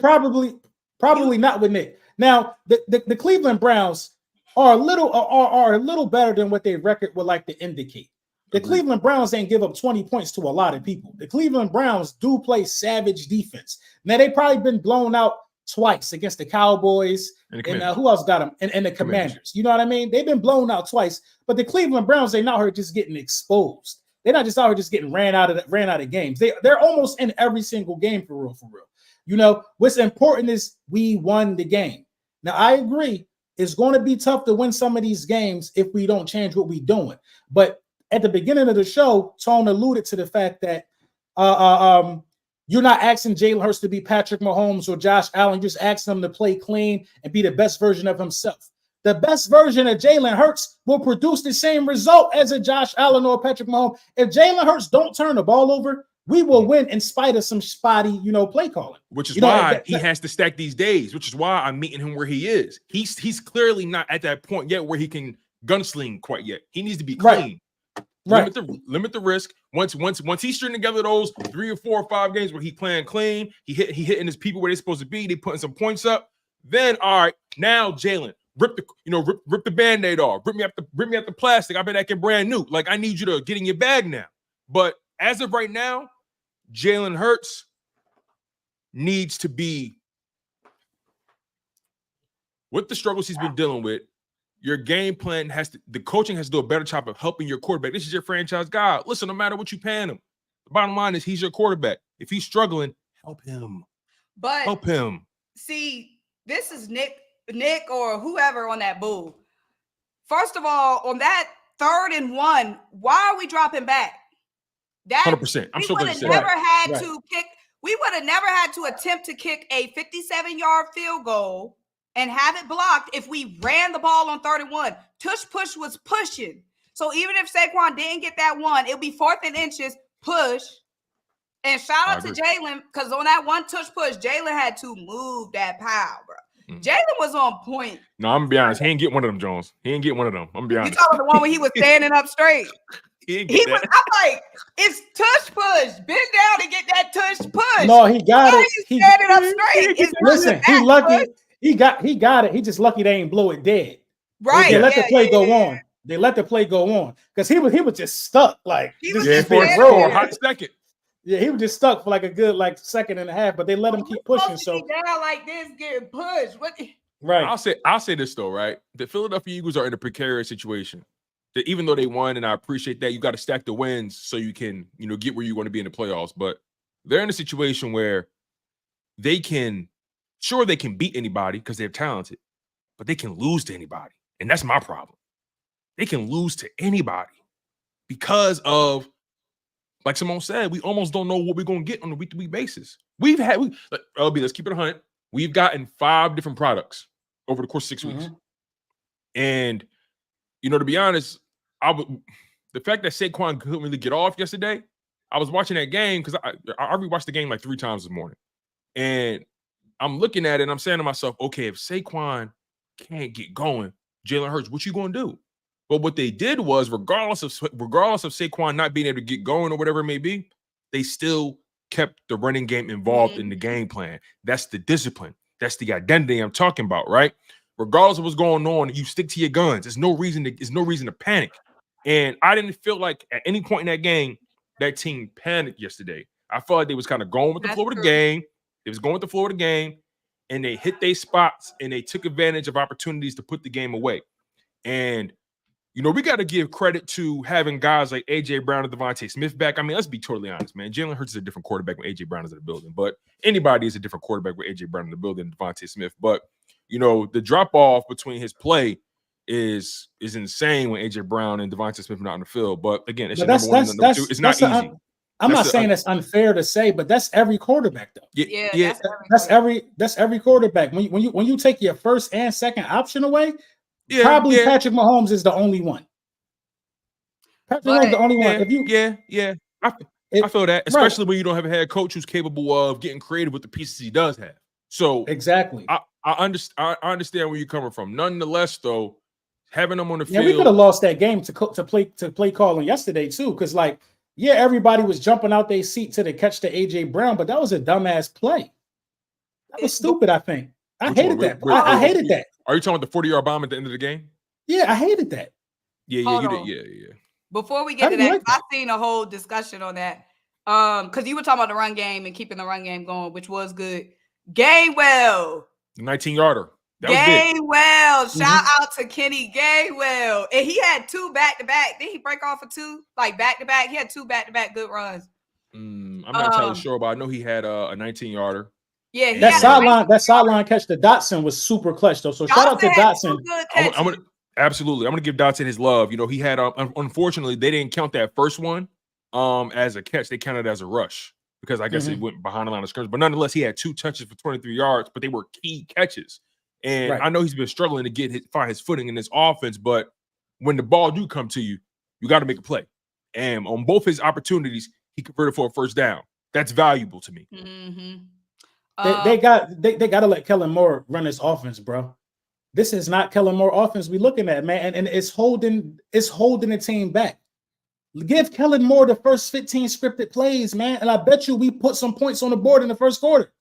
Probably not with Nick. Now, the Cleveland Browns are a little better than what their record would like to indicate. The Cleveland Browns ain't give up 20 points to a lot of people. The Cleveland Browns do play savage defense. Now, they've probably been blown out twice against the Cowboys and who else got them? And the Commanders. You know what I mean? They've been blown out twice, but the Cleveland Browns ain't out here just getting exposed. They're not just out here just getting ran out of games. They're almost in every single game for real. You know, what's important is we won the game. Now, I agree. It's going to be tough to win some of these games if we don't change what we're doing. But at the beginning of the show, Tone alluded to the fact that you're not asking Jalen Hurts to be Patrick Mahomes or Josh Allen. You're just asking him to play clean and be the best version of himself. The best version of Jalen Hurts will produce the same result as a Josh Allen or Patrick Mahomes. If Jalen Hurts don't turn the ball over, we will win in spite of some spotty, play calling. Which is why he has to stack these days, which is why I'm meeting him where he is. He's clearly not at that point yet where he can gunsling quite yet. He needs to be clean. Right. Limit the risk. Once he's stringing together those 3 or 4 or 5 games where he playing clean, he hitting his people where they're supposed to be, they putting some points up. Then all right, now Jalen, rip the Band-Aid off, rip me up the plastic. I bet that can brand new. Like, I need you to get in your bag now. But as of right now, Jalen Hurts needs to be, with the struggles he's been dealing with, your game plan the coaching has to do a better job of helping your quarterback. This is your franchise guy. Listen, no matter what you paying him, the bottom line is he's your quarterback. If he's struggling, help him. Help him. See, this is Nick or whoever on that bull. First of all, on that 3rd and 1, why are we dropping back? 100%. I'm so glad you said that. We would have never had to attempt to kick a 57-yard field goal and have it blocked if we ran the ball on 3rd and 1. Tush push was pushing. So even if Saquon didn't get that one, it'll be 4th and inches, push. And shout out to Jalen, because on that one tush push, Jalen had to move that pile, bro. Jalen was on point. No, I'm gonna be honest. He ain't get one of them, Jones. He ain't get one of them. I'm gonna be honest. You talking the one where he was standing up straight? I'm like, it's tush push. Bend down and get that tush push. No, he got it. He's standing up straight. Listen, he lucky. Push. He got it. He just lucky they ain't blow it dead. Right. They let the play go on. They let the play go on because he was just stuck like for a hot second. Yeah, he was just stuck for like a good second and a half, but they let him keep pushing. So down like this, getting pushed. What? Right. I'll say this though, right? The Philadelphia Eagles are in a precarious situation. That even though they won, and I appreciate that, you got to stack the wins so you can, get where you want to be in the playoffs. But they're in a situation where they can beat anybody because they're talented, but they can lose to anybody, and that's my problem. They can lose to anybody because of, like Symone said, we almost don't know what we're going to get on a week-to-week basis. LB, let's keep it 100. We've gotten 5 different products over the course of 6 weeks. And, to be honest, the fact that Saquon couldn't really get off yesterday, I was watching that game because I rewatched the game like 3 times this morning. And I'm looking at it and I'm saying to myself, okay, if Saquon can't get going, Jalen Hurts, what you going to do? But what they did was, regardless of Saquon not being able to get going or whatever it may be, they still kept the running game involved in the game plan. That's the discipline. That's the identity I'm talking about, right? Regardless of what's going on, you stick to your guns. There's no reason to panic. And I didn't feel like at any point in that game that team panicked yesterday. I felt like they was kind of going with the flow of the game. They was going with the flow of the game, and they hit their spots and they took advantage of opportunities to put the game away. And you know, we got to give credit to having guys like A.J. Brown and Devontae Smith back. I mean, let's be totally honest, man. Jalen Hurts is a different quarterback when A.J. Brown is in the building, but anybody is a different quarterback with A.J. Brown in the building than Devontae Smith. But, you know, the drop-off between his play is insane when A.J. Brown and Devontae Smith are not on the field. But, again, it's your number one and number two. It's not easy. I'm not saying that's unfair to say, but that's every quarterback, though. Yeah. That's every quarterback. When you take your first and second option away, probably Patrick Mahomes is the only one. Patrick Mahomes is the only one. I feel that, especially when you don't have a head coach who's capable of getting creative with the pieces he does have. So exactly, I understand where you're coming from. Nonetheless, though, having them on the field, we could have lost that game to play calling yesterday too, because everybody was jumping out their seat to catch the AJ Brown, but that was a dumbass play. That was stupid. I think I hated that. I hated that. Are you talking about the 40-yard bomb at the end of the game? Yeah, I hated that. Yeah, you did. Yeah. Before we get to that, I've seen a whole discussion on that. Because you were talking about the run game and keeping the run game going, which was good. Gainwell, the 19-yarder. Gainwell, shout out to Kenny Gainwell. And he had 2 back-to-back. Did he break off for 2? Like back-to-back? He had 2 back-to-back good runs. I'm not entirely sure, but I know he had a 19-yarder. Yeah, that sideline catch to Dotson was super clutch though. So shout out to Dotson. I'm gonna give Dotson his love. You know, he had unfortunately they didn't count that first one as a catch. They counted it as a rush because I guess it went behind the line of scrimmage. But nonetheless, he had 2 touches for 23 yards, but they were key catches. And I know he's been struggling to find his footing in this offense, but when the ball do come to you, you got to make a play. And on both his opportunities, he converted for a first down. That's valuable to me. They got to let Kellen Moore run this offense, bro. This is not Kellen Moore offense we looking at, man, and it's holding the team back. Give Kellen Moore the first 15 scripted plays, man, and I bet you we put some points on the board in the first quarter.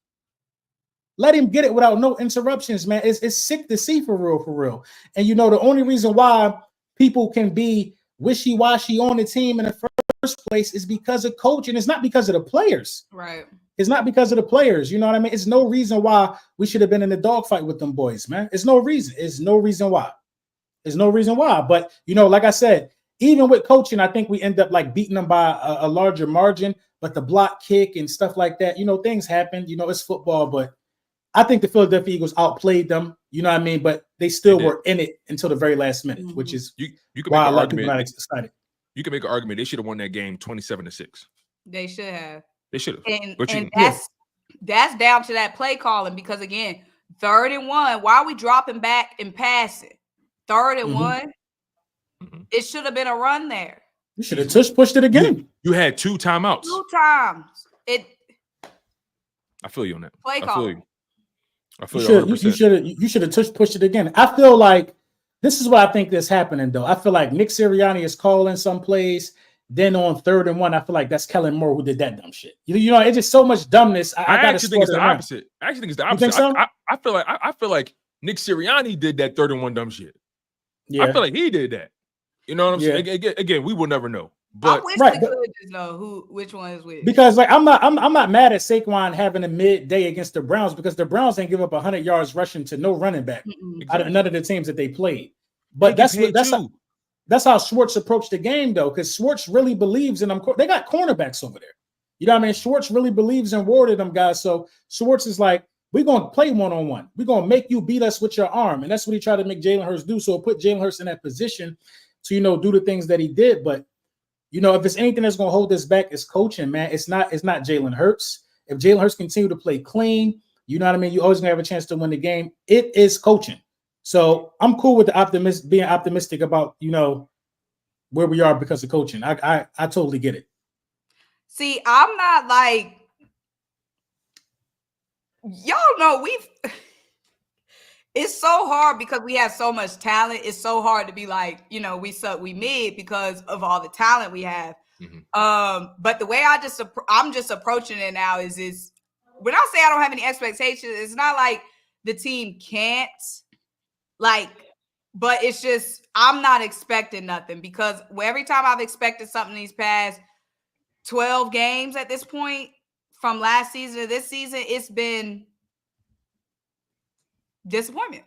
Let him get it without no interruptions, man. It's sick to see for real. And you know the only reason why people can be wishy-washy on the team in the first place is because of coaching. It's not because of the players. Right. It's not because of the players. You know what I mean? It's no reason why we should have been in the dogfight with them boys, man. It's no reason. It's no reason why. But, you know, like I said, even with coaching, I think we end up like beating them by a larger margin. But the block kick and stuff like that, you know, things happen. You know, it's football. But I think the Philadelphia Eagles outplayed them. You know what I mean? But they still were in it until the very last minute, which is you can why make a an lot of people argument. not excited. You can make an argument they should have won that game 27-6. They should have. They should have. And that's down to that play calling because, again, 3rd and 1, why are we dropping back and passing? 3rd and 1, it should have been a run there. You should have pushed it again. You had 2 timeouts. 2 times. I feel you on that. Play calling. I feel you. You should have pushed it again. I feel like this is what I think is happening, though. I feel like Nick Sirianni is calling some plays. Then on 3rd and 1, I feel like that's Kellen Moore who did that dumb shit. You know, it's just so much dumbness. I actually think it's the opposite. I actually think it's the opposite. You think so? I feel like Nick Sirianni did that 3rd and 1 dumb shit. Yeah. I feel like he did that. You know what I'm saying? Again, we will never know. But I wish we could just know which one is which. Because like I'm not mad at Saquon having a midday against the Browns because the Browns ain't give up 100 yards rushing to no running back out of none of the teams that they played. But that's how Schwartz approached the game, though, because Schwartz really believes in them. They got cornerbacks over there. You know what I mean? Schwartz really believes in Ward and them guys. So Schwartz is like, we're going to play one-on-one. We're going to make you beat us with your arm. And that's what he tried to make Jalen Hurts do. So it put Jalen Hurts in that position to, you know, do the things that he did. But, you know, if it's anything that's going to hold us back, it's coaching, man. It's not Jalen Hurts. If Jalen Hurts continue to play clean, you know what I mean? You always going to have a chance to win the game. It is coaching. So I'm cool with being optimistic about, you know, where we are because of coaching. I totally get it. See, I'm not like, y'all know it's so hard because we have so much talent. It's so hard to be like, you know, we suck, we mid because of all the talent we have. But the way I'm just approaching it now is when I say I don't have any expectations, it's not like the team can't. But it's just, I'm not expecting nothing because every time I've expected something these past 12 games at this point, from last season to this season, it's been disappointment.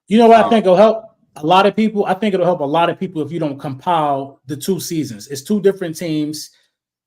You know what I think will help? a lot of people, I think it'll help a lot of people if you don't compile the 2 seasons. It's 2 different teams.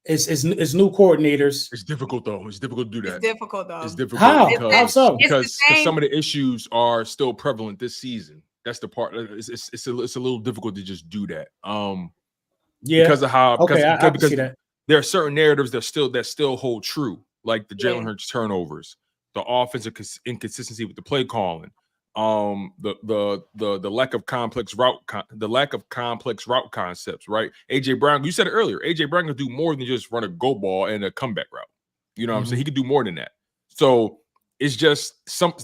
It's new coordinators. It's difficult though. It's difficult to do that. It's difficult though. It's difficult How? because How so? because some of the issues are still prevalent this season. That's the part. It's a little difficult to just do that. Yeah, because of how okay, I can because see that. there are certain narratives that still hold true, like the Jalen Yeah. Hurts turnovers, the offensive inconsistency with the play calling, the lack of complex route concepts, right? AJ Brown, you said it earlier. AJ Brown can do more than just run a go ball and a comeback route. You know what I'm saying? He could do more than that. So it's just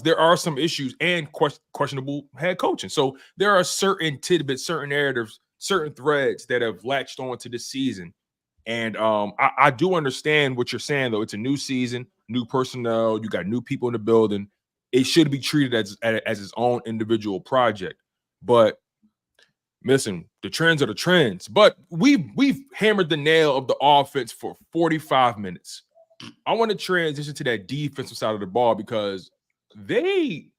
there are some issues and questionable head coaching. So there are certain tidbits, certain narratives, certain threads that have latched on to this season. And I do understand what you're saying, though. It's a new season, new personnel. You got new people in the building. It should be treated as its own individual project. But listen, the trends are the trends. But we've hammered the nail of the offense for 45 minutes. I want to transition to that defensive side of the ball because they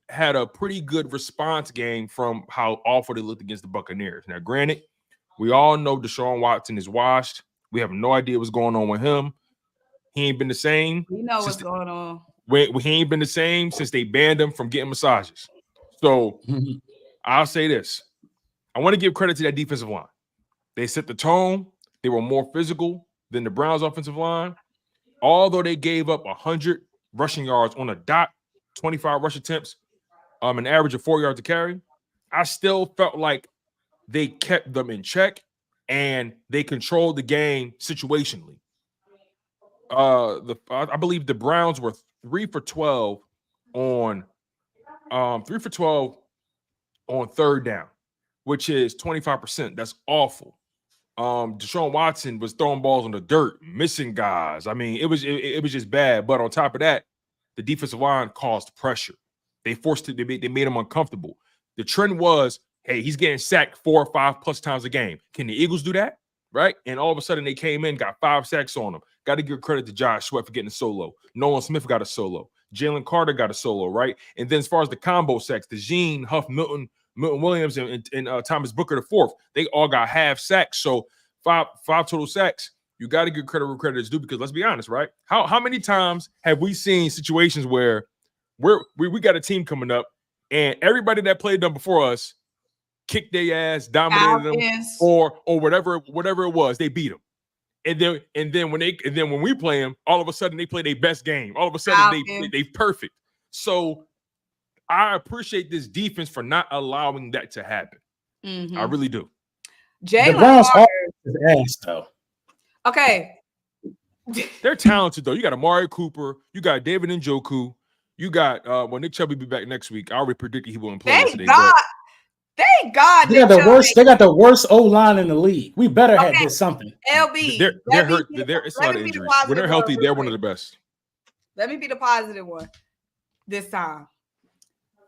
had a pretty good response game from how awful they looked against the Buccaneers. Now, granted, we all know Deshaun Watson is washed. We have no idea what's going on with him. He ain't been the same. We know what's going on. He ain't been the same since they banned him from getting massages. So I'll say this. I want to give credit to that defensive line. They set the tone. They were more physical than the Browns' offensive line. Although they gave up 100 rushing yards on a dot, 25 rush attempts, an average of 4 yards to carry, I still felt like they kept them in check and they controlled the game situationally. I believe the Browns were 3 for 12 on 3 for 12 on third down, which is 25%. That's awful. Deshaun Watson was throwing balls on the dirt, missing guys. I mean, it was just bad. But on top of that, the defensive line caused pressure. They forced it. They made him uncomfortable. The trend was, hey, he's getting sacked 4 or 5 plus times a game. Can the Eagles do that? Right? And all of a sudden they came in, got 5 sacks on them. Got to give credit to Josh Sweat for getting a solo. Nolan Smith got a solo. Jalen Carter got a solo, right? And then as far as the combo sacks, the Gene, Huff, Milton Williams, and Thomas Booker IV, they all got half sacks. So five total sacks. You got to give credit where credit is due because let's be honest, right? How many times have we seen situations where we got a team coming up and everybody that played them before us kicked their ass, dominated them, or whatever it was, they beat them. And then when we play them, all of a sudden they play their best game. All of a sudden they perfect. So I appreciate this defense for not allowing that to happen. I really do. The Browns are his ass though. Okay. They're talented though. You got Amari Cooper, you got David Njoku, you got Nick Chubb will be back next week. I already predicted he wouldn't play today. Thank God. They got the worst O-line in the league. We better have this something. LB. They're hurt. It's a lot of injuries. When they're healthy, they're one of the best. Let me be the positive one this time.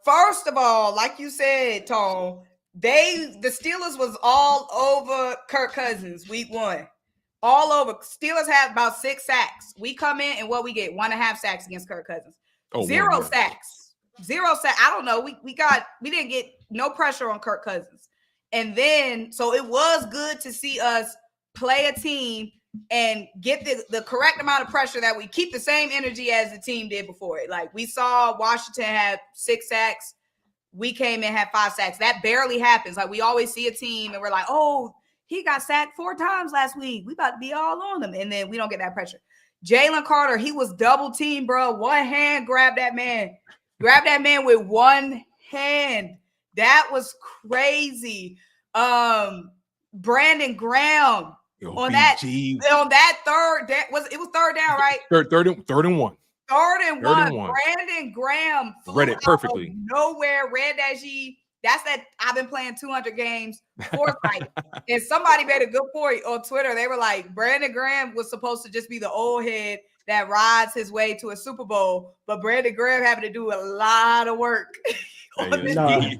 First of all, like you said, Tone, the Steelers was all over Kirk Cousins week 1. All over. Steelers had about 6 sacks. We come in and what we get 1.5 sacks against Kirk Cousins. 0 sacks. 0 sacks. I don't know. We didn't get no pressure on Kirk Cousins. And then, so it was good to see us play a team and get the correct amount of pressure that we keep the same energy as the team did before it. Like we saw Washington have 6 sacks. We came in, had 5 sacks. That barely happens. Like we always see a team and we're like, oh, he got sacked 4 times last week. We about to be all on him. And then we don't get that pressure. Jalen Carter, he was double teamed, bro. One hand grabbed that man. Grab that man with one hand. That was crazy. Brandon Graham on that third down. It was third down, right? Third and one. Brandon Graham read it perfectly. Nowhere, read that G. That's that I've been playing 200 games foresight. And somebody made a good point on Twitter. They were like, Brandon Graham was supposed to just be the old head that rides his way to a Super Bowl, but Brandon Graham having to do a lot of work. Brandon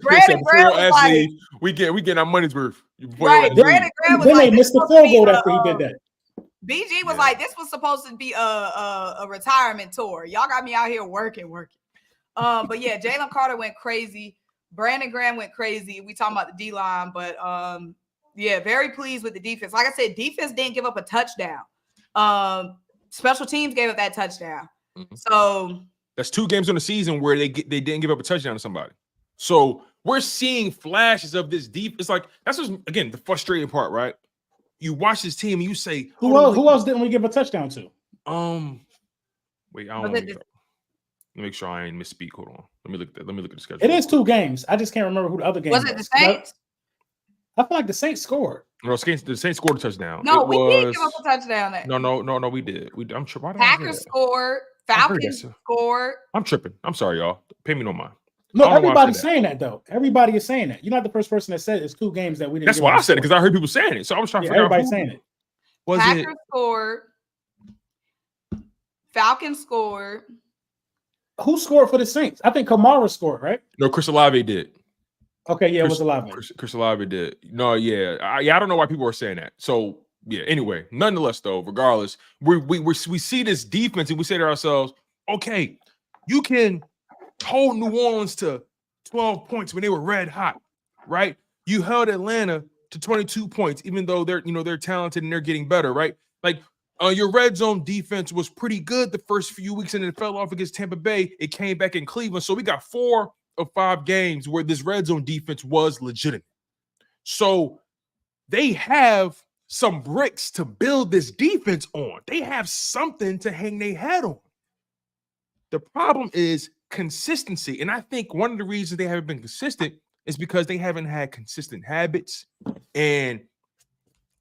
Graham was like, we get our money's worth. Right. Brandon Graham was then like, they missed the field goal after he did that. BG was like, this was supposed to be a retirement tour. Y'all got me out here working. But yeah, Jalen Carter went crazy. Brandon Graham went crazy. We talking about the D-line, but yeah, very pleased with the defense. Like I said, defense didn't give up a touchdown. Special teams gave up that touchdown. Mm-hmm. So that's 2 games on the season where they didn't give up a touchdown to somebody. So we're seeing flashes of this deep. It's like that's just, again, the frustrating part, right? You watch this team and you say, who else didn't we give a touchdown to? Wait, I don't know. Let me make sure I ain't misspeak. Hold on. Let me look at the schedule. It is 2 games. I just can't remember who the other game was. Was it the Saints? I feel like the Saints scored. No, the Saints scored a touchdown. No, we did give up a touchdown there. No, we did. I'm sure. Packers scored. Falcons scored. I'm tripping. I'm sorry, y'all. Pay me no mind. No, everybody's saying that though. Everybody is saying that. You're not the first person that said it's 2 games that we didn't. That's why I said it, because I heard people saying it. So I was trying to figure out. Everybody's saying it. Packers scored. Falcons scored. Who scored for the Saints? I think Kamara scored, right? No, Chris Olave did. Okay, yeah, it was Olave. Chris Olave did. No, yeah. I don't know why people are saying that. So yeah. Anyway, nonetheless, though, regardless, we see this defense and we say to ourselves, okay, you can hold New Orleans to 12 points when they were red hot, right? You held Atlanta to 22 points, even though they're talented and they're getting better, right? Like your red zone defense was pretty good the first few weeks, and it fell off against Tampa Bay. It came back in Cleveland, so we got 4 of 5 games where this red zone defense was legitimate. So they have some bricks to build this defense on. They have something to hang their hat on. The problem is consistency. And I think one of the reasons they haven't been consistent is because they haven't had consistent habits, and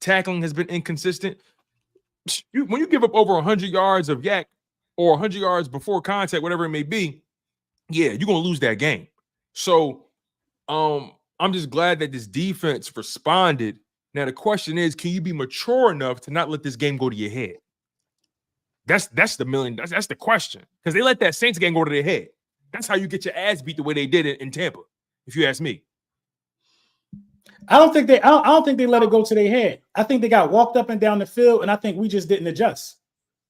tackling has been inconsistent. When you give up over 100 yards of yak or 100 yards before contact, whatever it may be, yeah, you're going to lose that game. So I'm just glad that this defense responded. Now, the question is, can you be mature enough to not let this game go to your head? That's the question, because they let that Saints game go to their head. That's how you get your ass beat the way they did it in Tampa, if you ask me. I don't think they let it go to their head. I think they got walked up and down the field, and I think we just didn't adjust.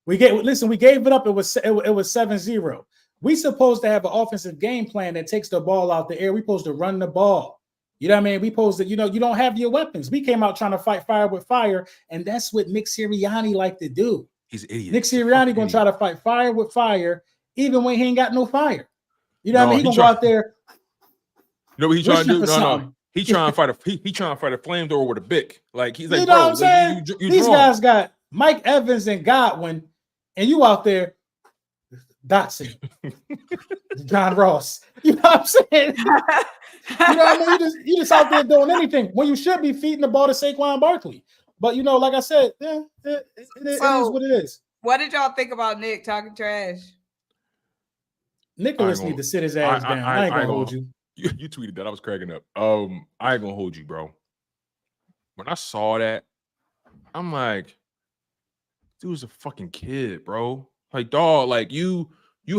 We gave it up. It was 7-0. We supposed to have an offensive game plan that takes the ball out the air. We supposed to run the ball. You know what I mean? We supposed to, you don't have your weapons. We came out trying to fight fire with fire, and that's what Nick Sirianni like to do. He's an idiot. Nick Sirianni gonna try to fight fire with fire, even when he ain't got no fire. You know what I mean? He gonna go out there. You know what he's trying to do? No. He trying to fight a flamethrower with a bic. Like he's like, you know what I'm saying? These guys got Mike Evans and Godwin, and you out there, Dotson, John Ross. You know what I'm saying? You know what I mean? You just out there doing anything when you should be feeding the ball to Saquon Barkley. But like I said, it is what it is. What did y'all think about Nick talking trash? Nicholas need to sit his ass down. I ain't gonna hold you. You tweeted that. I was cracking up. I ain't gonna hold you, bro. When I saw that, I'm like, dude's a fucking kid, bro. Like, dog, like you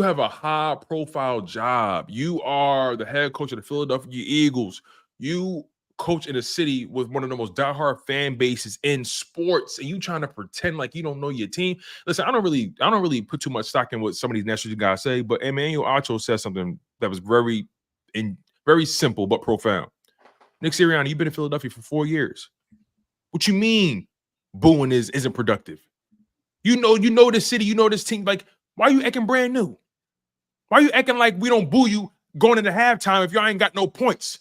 have a high profile job. You are the head coach of the Philadelphia Eagles. You coach in a city with one of the most diehard fan bases in sports, and you trying to pretend like you don't know your team. Listen, I don't really put too much stock in what some of these national guys say, but Emmanuel Acho said something that was very simple but profound. Nick Sirianni, you've been in Philadelphia for 4 years. What you mean booing isn't productive? You know this city, you know this team. Like, why are you acting brand new? Why are you acting like we don't boo you going into halftime if y'all ain't got no points?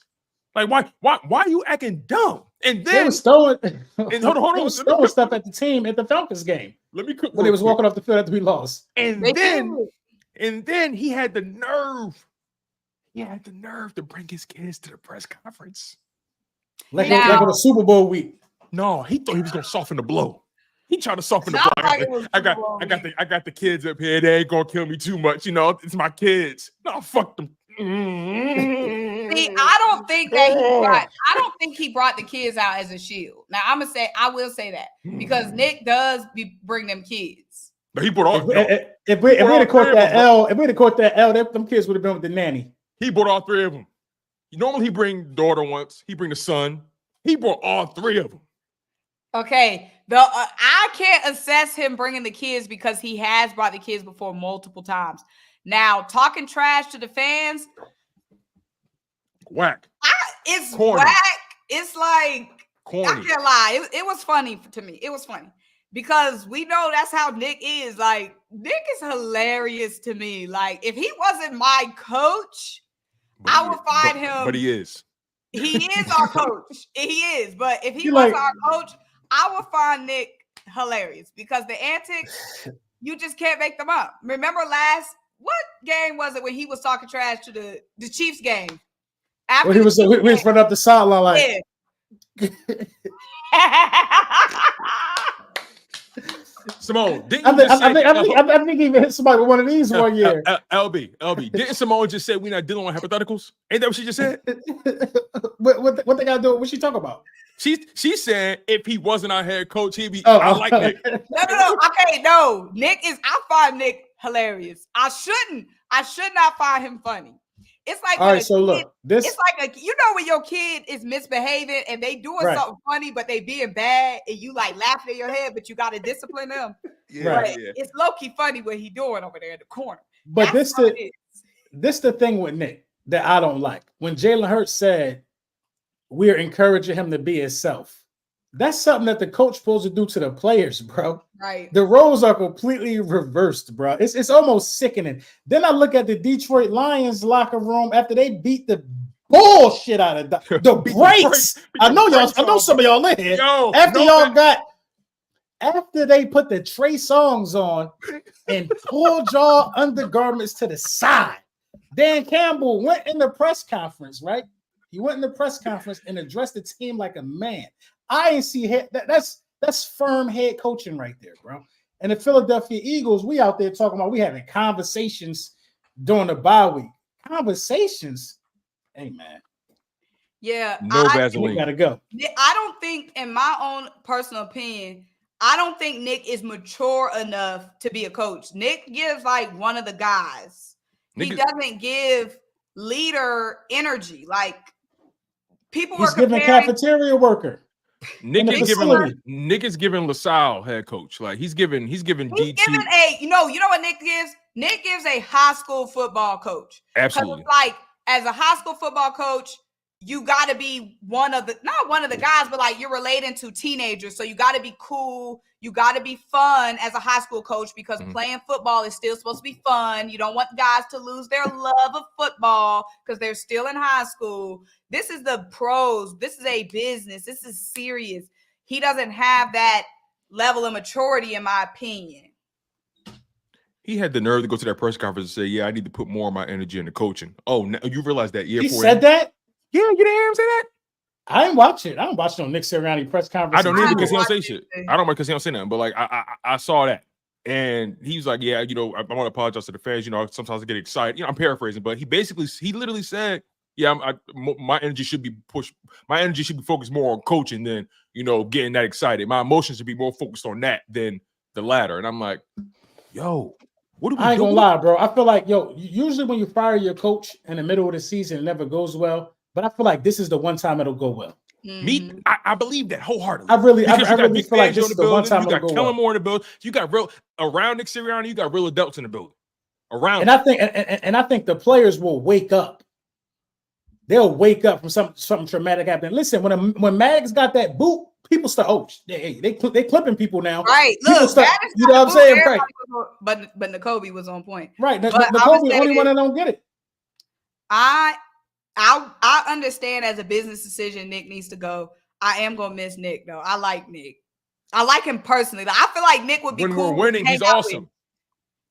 Like, why are you acting dumb? And then they was throwing stuff at the team at the Falcons game. Let me cook when they was walking off the field after we lost. And then he had the nerve. He had the nerve to bring his kids to the press conference. Like on a Super Bowl week. No, he thought he was gonna soften the blow. He tried to soften the blow. I got the kids up here. They ain't gonna kill me too much. It's my kids. No, fuck them. See, I don't think he brought the kids out as a shield. Now I will say that because Nick does bring them kids. But he brought all. If we'd have caught that L, them kids would have been with the nanny. He brought all 3 of them. Normally he bring daughter once. He bring the son. He brought all 3 of them. Okay, I can't assess him bringing the kids because he has brought the kids before multiple times. Now, talking trash to the fans, Whack. It's Corny. whack. It's like Corny. I can't lie. It was funny to me. It was funny because we know that's how Nick is. Like Nick is hilarious to me. Like if he wasn't my coach, I would find him. But he is. He is our coach. He is. But if he You was like- our coach, I would find Nick hilarious because the antics, you just can't make them up. Remember what game was it when he was talking trash to the Chiefs game? After When he was running up the sideline like. Yeah. Symone, didn't I you just say, think he even hit somebody with one of these one year. LB, didn't Symone just say we're not dealing with hypotheticals? Ain't that what she just said? what they gotta do? What she talk about? She said if he wasn't our head coach, he'd be. Oh, I like Nick. No. Okay, no. I find Nick hilarious. I should not find him funny. It's like all right. So look, this it's like when your kid is misbehaving and they doing Right. something funny, but they being bad, and you like laughing in your head, but you got to discipline them. Right. But it's low key funny what he doing over there in the corner. but That's how it is. this the thing with Nick that I don't like. When Jalen Hurts said we're encouraging him to be himself, that's something that the coach supposed to do to the players, bro. Right. The roles are completely reversed, bro. It's almost sickening. Then I look at the Detroit Lions locker room after they beat the bullshit out of the brakes. I know some of y'all in here. After they put the Trey Songs on and pulled y'all undergarments to the side, Dan Campbell went in the press conference, right? He went in the press conference and addressed the team like a man. I ain't see that's firm head coaching right there, bro. And the Philadelphia Eagles, we out there talking about we having conversations during the bye week. Conversations, hey man. Yeah, No We Vaseline. gotta go. I don't think, in my own personal opinion, I don't think Nick is mature enough to be a coach. Nick gives like one of the guys. He doesn't give leader energy. Like people He's were giving comparing. cafeteria worker. Nick in the is giving LaSalle head coach. Like he's giving DT. He's giving you know what Nick gives? Nick gives a high school football coach. Absolutely. Like as a high school football coach, you got to be not one of the guys, but like you're relating to teenagers. So you got to be cool. You got to be fun as a high school coach because playing football is still supposed to be fun. You don't want guys to lose their love of football because they're still in high school. This is the pros. This is a business. This is serious. He doesn't have that level of maturity, in my opinion. He had the nerve to go to that press conference and say, "Yeah, I need to put more of my energy into coaching." Oh, now you realize that year He for said him? that? Yeah, you didn't hear him say that? I didn't watch it. I don't watch no Nick Sirianni press conference. I don't either because he don't watch say it. shit. I don't because he don't say nothing. But like I saw that, and he was like, "Yeah, I want to apologize to the fans. Sometimes I get excited. I'm paraphrasing, but he literally said, yeah, my energy should be pushed. My energy should be focused more on coaching than getting that excited. My emotions should be more focused on that than the latter." And I'm like, "Yo, what do we do?" I ain't gonna lie, bro. I feel like, usually when you fire your coach in the middle of the season, it never goes well. But I feel like this is the one time it'll go well. Me, I believe that wholeheartedly. I really Big feel like fans this in is the one time You it'll got go Kellen well. Moore in the building. You got around Nick Sirianni. You got real adults in the building. Around. And I think the players will wake up. They'll wake up from something traumatic happening. Listen, when Mags got that boot, people start. They clipping people now. Right. People Look, start, that is you know what I'm saying? Right. But N'Kobe was on point. Right. But N'Kobe the only one that don't get it. I understand as a business decision, Nick needs to go. I am gonna miss Nick though. I like Nick. I like him personally. I feel like Nick would be when cool. we're winning, he's awesome.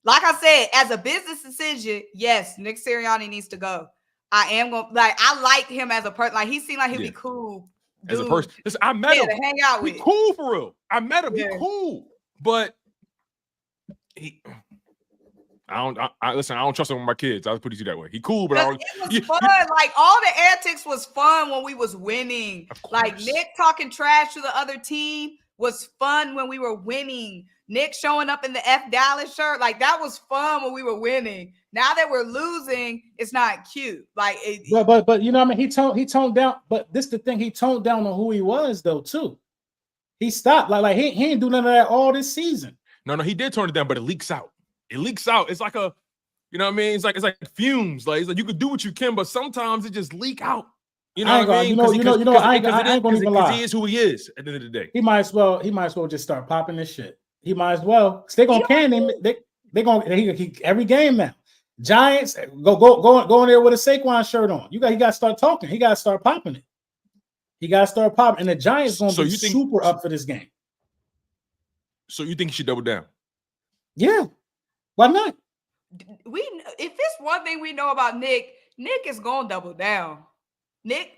Like I said, as a business decision, yes, Nick Sirianni needs to go. I am gonna I like him as a person. Like he seemed like he'd be cool. As a person. Listen, I met him. To hang out with. He cool for real. I met him. He cool. But I don't trust him with my kids. I'll put it that way. He cool, but it was fun. Like all the antics was fun when we was winning. Like Nick talking trash to the other team was fun when we were winning. Nick showing up in the F Dallas shirt, like that was fun when we were winning. Now that we're losing, it's not cute. Like, but you know what I mean? He toned down. But this the thing, he toned down on who he was though too. He stopped. Like he ain't do none of that all this season. No, he did tone it down, but it leaks out. It leaks out. It's like it's like fumes. Like it's like you can do what you can, but sometimes it just leak out. You know what I mean? I ain't gonna even lie. He is who he is at the end of the day. He might as well just start popping this shit. He might as well. Cause they gonna can him. They gonna every game now. Giants go in there with a Saquon shirt on. He got to start talking. He got to start popping it. He got to start popping. And the Giants gonna be super up for this game. So you think he should double down? Yeah. Why not? If it's one thing we know about Nick is gonna double down. Nick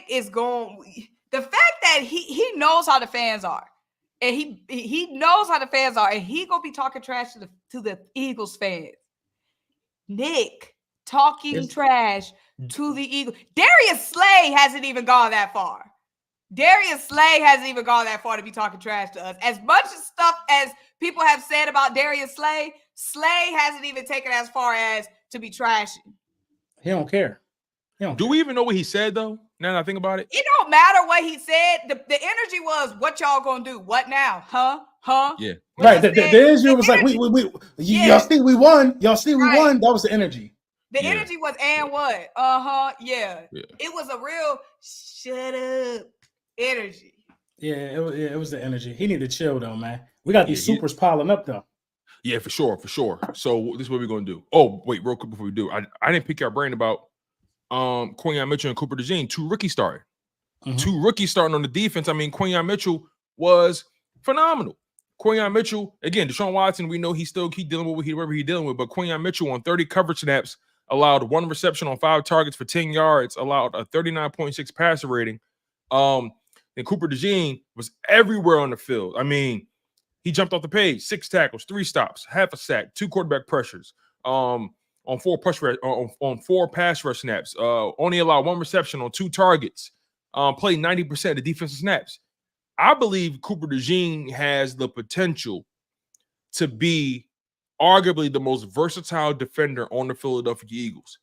is going. The fact that he knows how the fans are, and he knows how the fans are, and he gonna be talking trash to the Eagles fans. Nick talking trash to the Eagles. Darius Slay hasn't even gone that far. Darius Slay hasn't even gone that far to be talking trash to us. As much stuff as people have said about Darius Slay, Slay hasn't even taken as far as to be trashing. He don't care. Do we even know what he said though? Now that I think about it, it don't matter what he said. The energy was, "What y'all gonna do? What now? Huh? Yeah, right. The energy was like, y'all see we won. Y'all see we won. That was the energy. The energy was, and what? Yeah. It was a real shut up energy. Yeah, it was the energy. He needed to chill though, man. We got these supers piling up though. Yeah, for sure. So this is what we're gonna do. Oh, wait, real quick before we do, I didn't pick your brain about Quinyon Mitchell and Cooper DeJean, 2 rookies starting. Mm-hmm. 2 rookies starting on the defense. I mean, Quinyon Mitchell was phenomenal. Quinyon Mitchell, again, Deshaun Watson, we know he's dealing with whatever he's dealing with, but Quinyon Mitchell on 30 coverage snaps allowed 1 reception on 5 targets for 10 yards, allowed a 39.6 passer rating. And Cooper DeJean was everywhere on the field. I mean, he jumped off the page, 6 tackles, 3 stops, half a sack, 2 quarterback pressures. On 4 pass rush snaps, only allowed 1 reception on 2 targets, played 90% of the defensive snaps. I believe Cooper DeJean has the potential to be arguably the most versatile defender on the Philadelphia Eagles.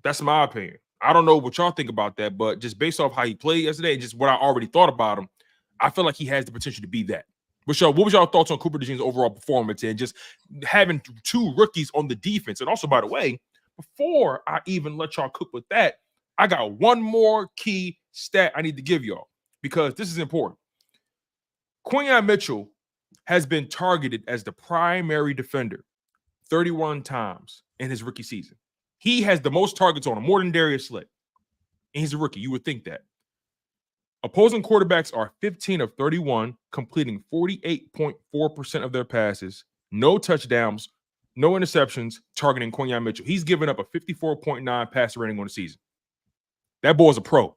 That's my opinion. I don't know what y'all think about that, but just based off how he played yesterday and just what I already thought about him, I feel like he has the potential to be that. What was y'all thoughts on Cooper DeJean's overall performance and just having 2 rookies on the defense? And also, by the way, before I even let y'all cook with that, I got one more key stat I need to give y'all because this is important. Quinyon Mitchell has been targeted as the primary defender 31 times in his rookie season. He has the most targets on him, more than Darius Slay. And he's a rookie. You would think that. Opposing quarterbacks are 15 of 31, completing 48.4% of their passes, no touchdowns, no interceptions, targeting Quinyon Mitchell. He's given up a 54.9 passer rating on the season. That boy's a pro.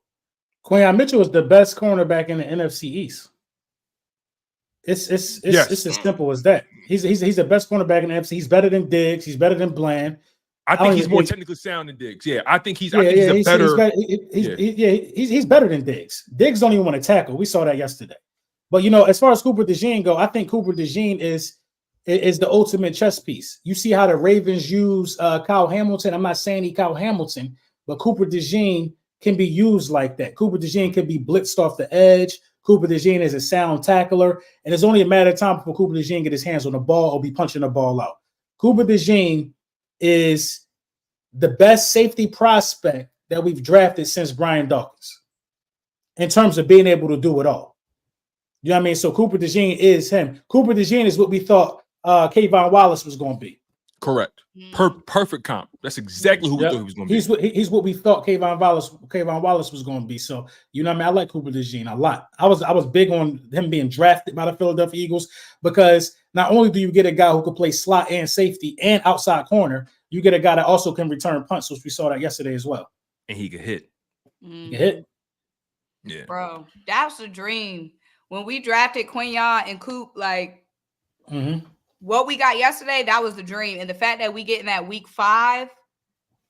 Quinyon Mitchell is the best cornerback in the NFC East. It's as simple as that. He's the best cornerback in the NFC. He's better than Diggs. He's better than Bland. I think he's more technically sound than Diggs. Yeah, I think he's better than Diggs. Diggs don't even want to tackle. We saw that yesterday. But as far as Cooper DeJean go, I think Cooper DeJean is the ultimate chess piece. You see how the Ravens use Kyle Hamilton. I'm not saying he Kyle Hamilton, but Cooper DeJean can be used like that. Cooper DeJean can be blitzed off the edge. Cooper DeJean is a sound tackler, and it's only a matter of time before Cooper DeJean get his hands on the ball or be punching the ball out. Cooper DeJean is the best safety prospect that we've drafted since Brian Dawkins in terms of being able to do it all. You know what I mean? So Cooper DeJean is him. Cooper DeJean is what we thought Kayvon Wallace was going to be. Correct. Perfect comp. That's exactly who we thought he was going to be. He's what we thought Kayvon Wallace was going to be. So, you know what I mean? I like Cooper DeJean a lot. I was big on him being drafted by the Philadelphia Eagles because not only do you get a guy who can play slot and safety and outside corner, you get a guy that also can return punts, which we saw that yesterday as well. And he could hit. He could hit. Yeah. Bro, that's a dream. When we drafted Quinyon and Coop, what we got yesterday, that was the dream. And the fact that we getting that week 5,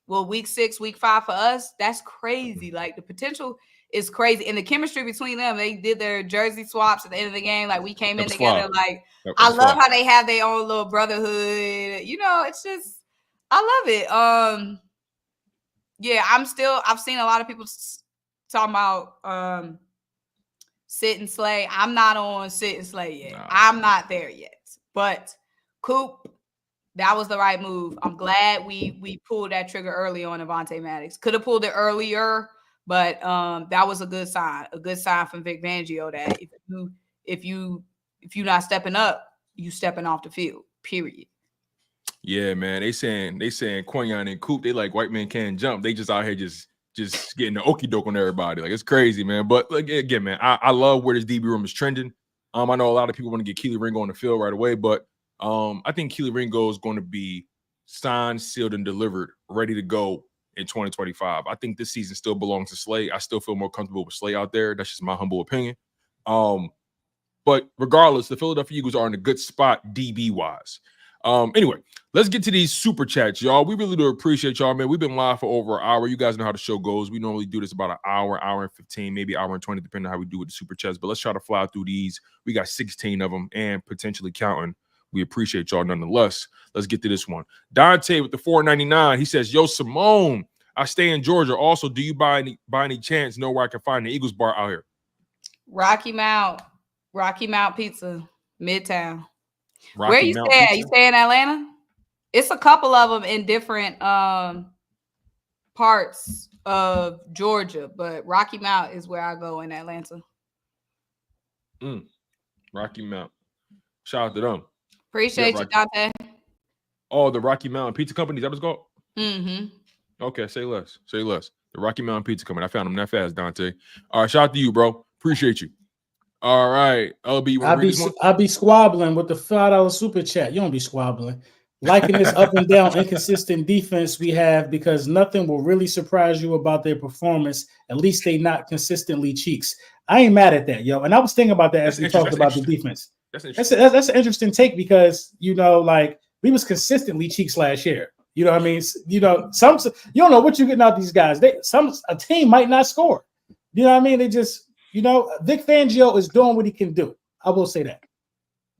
week 6, week 5 for us, that's crazy. Like, the potential is crazy. And the chemistry between them, they did their jersey swaps at the end of the game. Like, we came in together. Like, I love how they have their own little brotherhood. It's just, I love it. Yeah, I've seen a lot of people talking about sit and slay. I'm not on sit and slay yet. No. I'm not there yet. But Coop, that was the right move. I'm glad we pulled that trigger early on Avonte Maddox. Could have pulled it earlier, But that was a good sign from Vic Fangio that if you're not stepping up, you stepping off the field. Period. Yeah, man. They saying Quinyon and Coop, they like white men can't jump. They just out here just getting the okie doke on everybody. Like, it's crazy, man. But like, again, man, I love where this DB room is trending. I know a lot of people want to get Keely Ringo on the field right away, but I think Keely Ringo is going to be signed, sealed, and delivered, ready to go in 2025. I think this season still belongs to Slay. I still feel more comfortable with Slay out there. That's just my humble opinion. But regardless, the Philadelphia Eagles are in a good spot DB-wise. Anyway, let's get to these super chats, y'all. We really do appreciate y'all, man. We've been live for over an hour. You guys know how the show goes. We normally do this about an hour and 15, maybe hour and 20, depending on how we do with the super chats. But let's try to fly through these. We got 16 of them and potentially counting. We appreciate y'all nonetheless. Let's get to this one. Dante with the $4.99. He says, yo, Symone, I stay in Georgia. Also, do you by any chance know where I can find the Eagles bar out here? Rocky Mount Pizza, Midtown. Rocky Where you Mount stay? Pizza? You stay in Atlanta? It's a couple of them in different parts of Georgia, but Rocky Mount is where I go in Atlanta. Rocky Mount. Shout out to them. Appreciate you, Dante. Oh, the Rocky Mountain Pizza Company. Is that what it's called? Mm-hmm. Okay, say less. Say less. The Rocky Mountain Pizza Company. I found them that fast, Dante. All right, shout out to you, bro. Appreciate you. All right, LB, you want to read this one? I'll be squabbling with the $5 super chat. You don't be squabbling. Liking this up and down inconsistent defense we have because nothing will really surprise you about their performance. At least they not consistently cheeks. I ain't mad at that, yo. And I was thinking about that as we talked about the defense. That's an interesting take because, like we was consistently cheeks last year. You know what I mean? You don't know what you're getting out of these guys. A team might not score. You know what I mean? They just, Vic Fangio is doing what he can do. I will say that.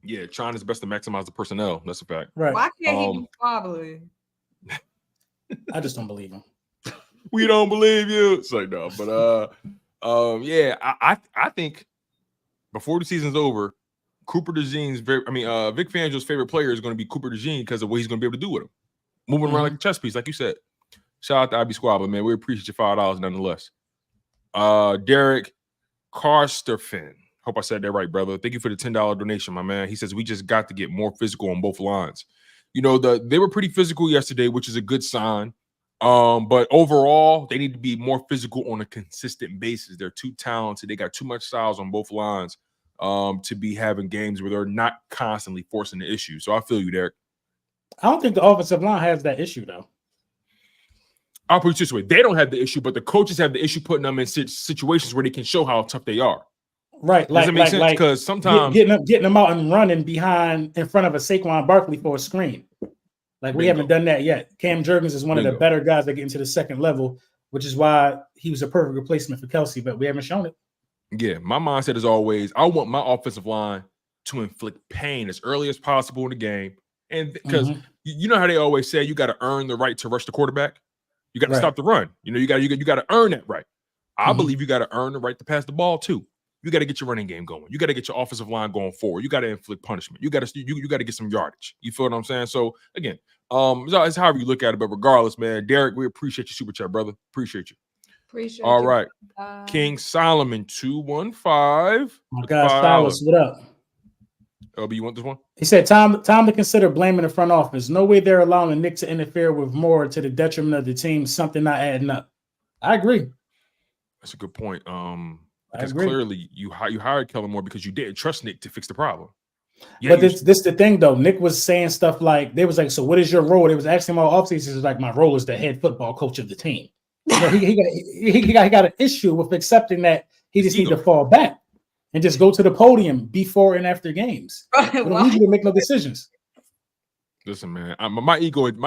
Yeah, trying his best to maximize the personnel. That's a fact. Right. Why can't he be wobbling? I just don't believe him. We don't believe you. It's like, no, but yeah, I think before the season's over, Vic Fangio's favorite player is going to be Cooper DeJean because of what he's going to be able to do with him. Moving around like a chess piece, like you said. Shout out to IB Squabble, man. We appreciate your $5 nonetheless. Derek Karsterfin. Hope I said that right, brother. Thank you for the $10 donation, my man. He says we just got to get more physical on both lines. They were pretty physical yesterday, which is a good sign. But overall, they need to be more physical on a consistent basis. They're too talented. They got too much styles on both lines to be having games where they're not constantly forcing the issue. So I feel you, Derek. I don't think the offensive line has that issue, though. I'll put it this way. They don't have the issue, but the coaches have the issue putting them in situations where they can show how tough they are. Right. Does it make sense? Because sometimes getting them out and running in front of a Saquon Barkley for a screen. Like we haven't done that yet. Cam Jurgens is one of the better guys that get into the second level, which is why he was a perfect replacement for Kelsey, but we haven't shown it. Yeah, my mindset is always I want my offensive line to inflict pain as early as possible in the game. And because you know how they always say you got to earn the right to rush the quarterback. You got to stop the run. You got to earn that right. I believe you got to earn the right to pass the ball too. You got to get your running game going. You got to get your offensive line going forward. You got to inflict punishment. You got to get some yardage. You feel what I'm saying? So again, it's however you look at it. But regardless, man, Derek, we appreciate your super chat, brother. Appreciate you. Appreciate All you. right, King Solomon 215. My God, Stylus, what up? LB, you want this one? He said, time to consider blaming the front office. No way they're allowing Nick to interfere with more to the detriment of the team. Something not adding up. I agree. That's a good point. Because clearly you hired Kellen Moore because you didn't trust Nick to fix the problem. Yeah, but this the thing though. Nick was saying stuff like they was like, "So what is your role?" They was asking him all offseason. He was like, "My role is the head football coach of the team." He got an issue with accepting that he just need to fall back and just go to the podium before and after games. We don't need you to make no decisions. Listen, man, my ego ain't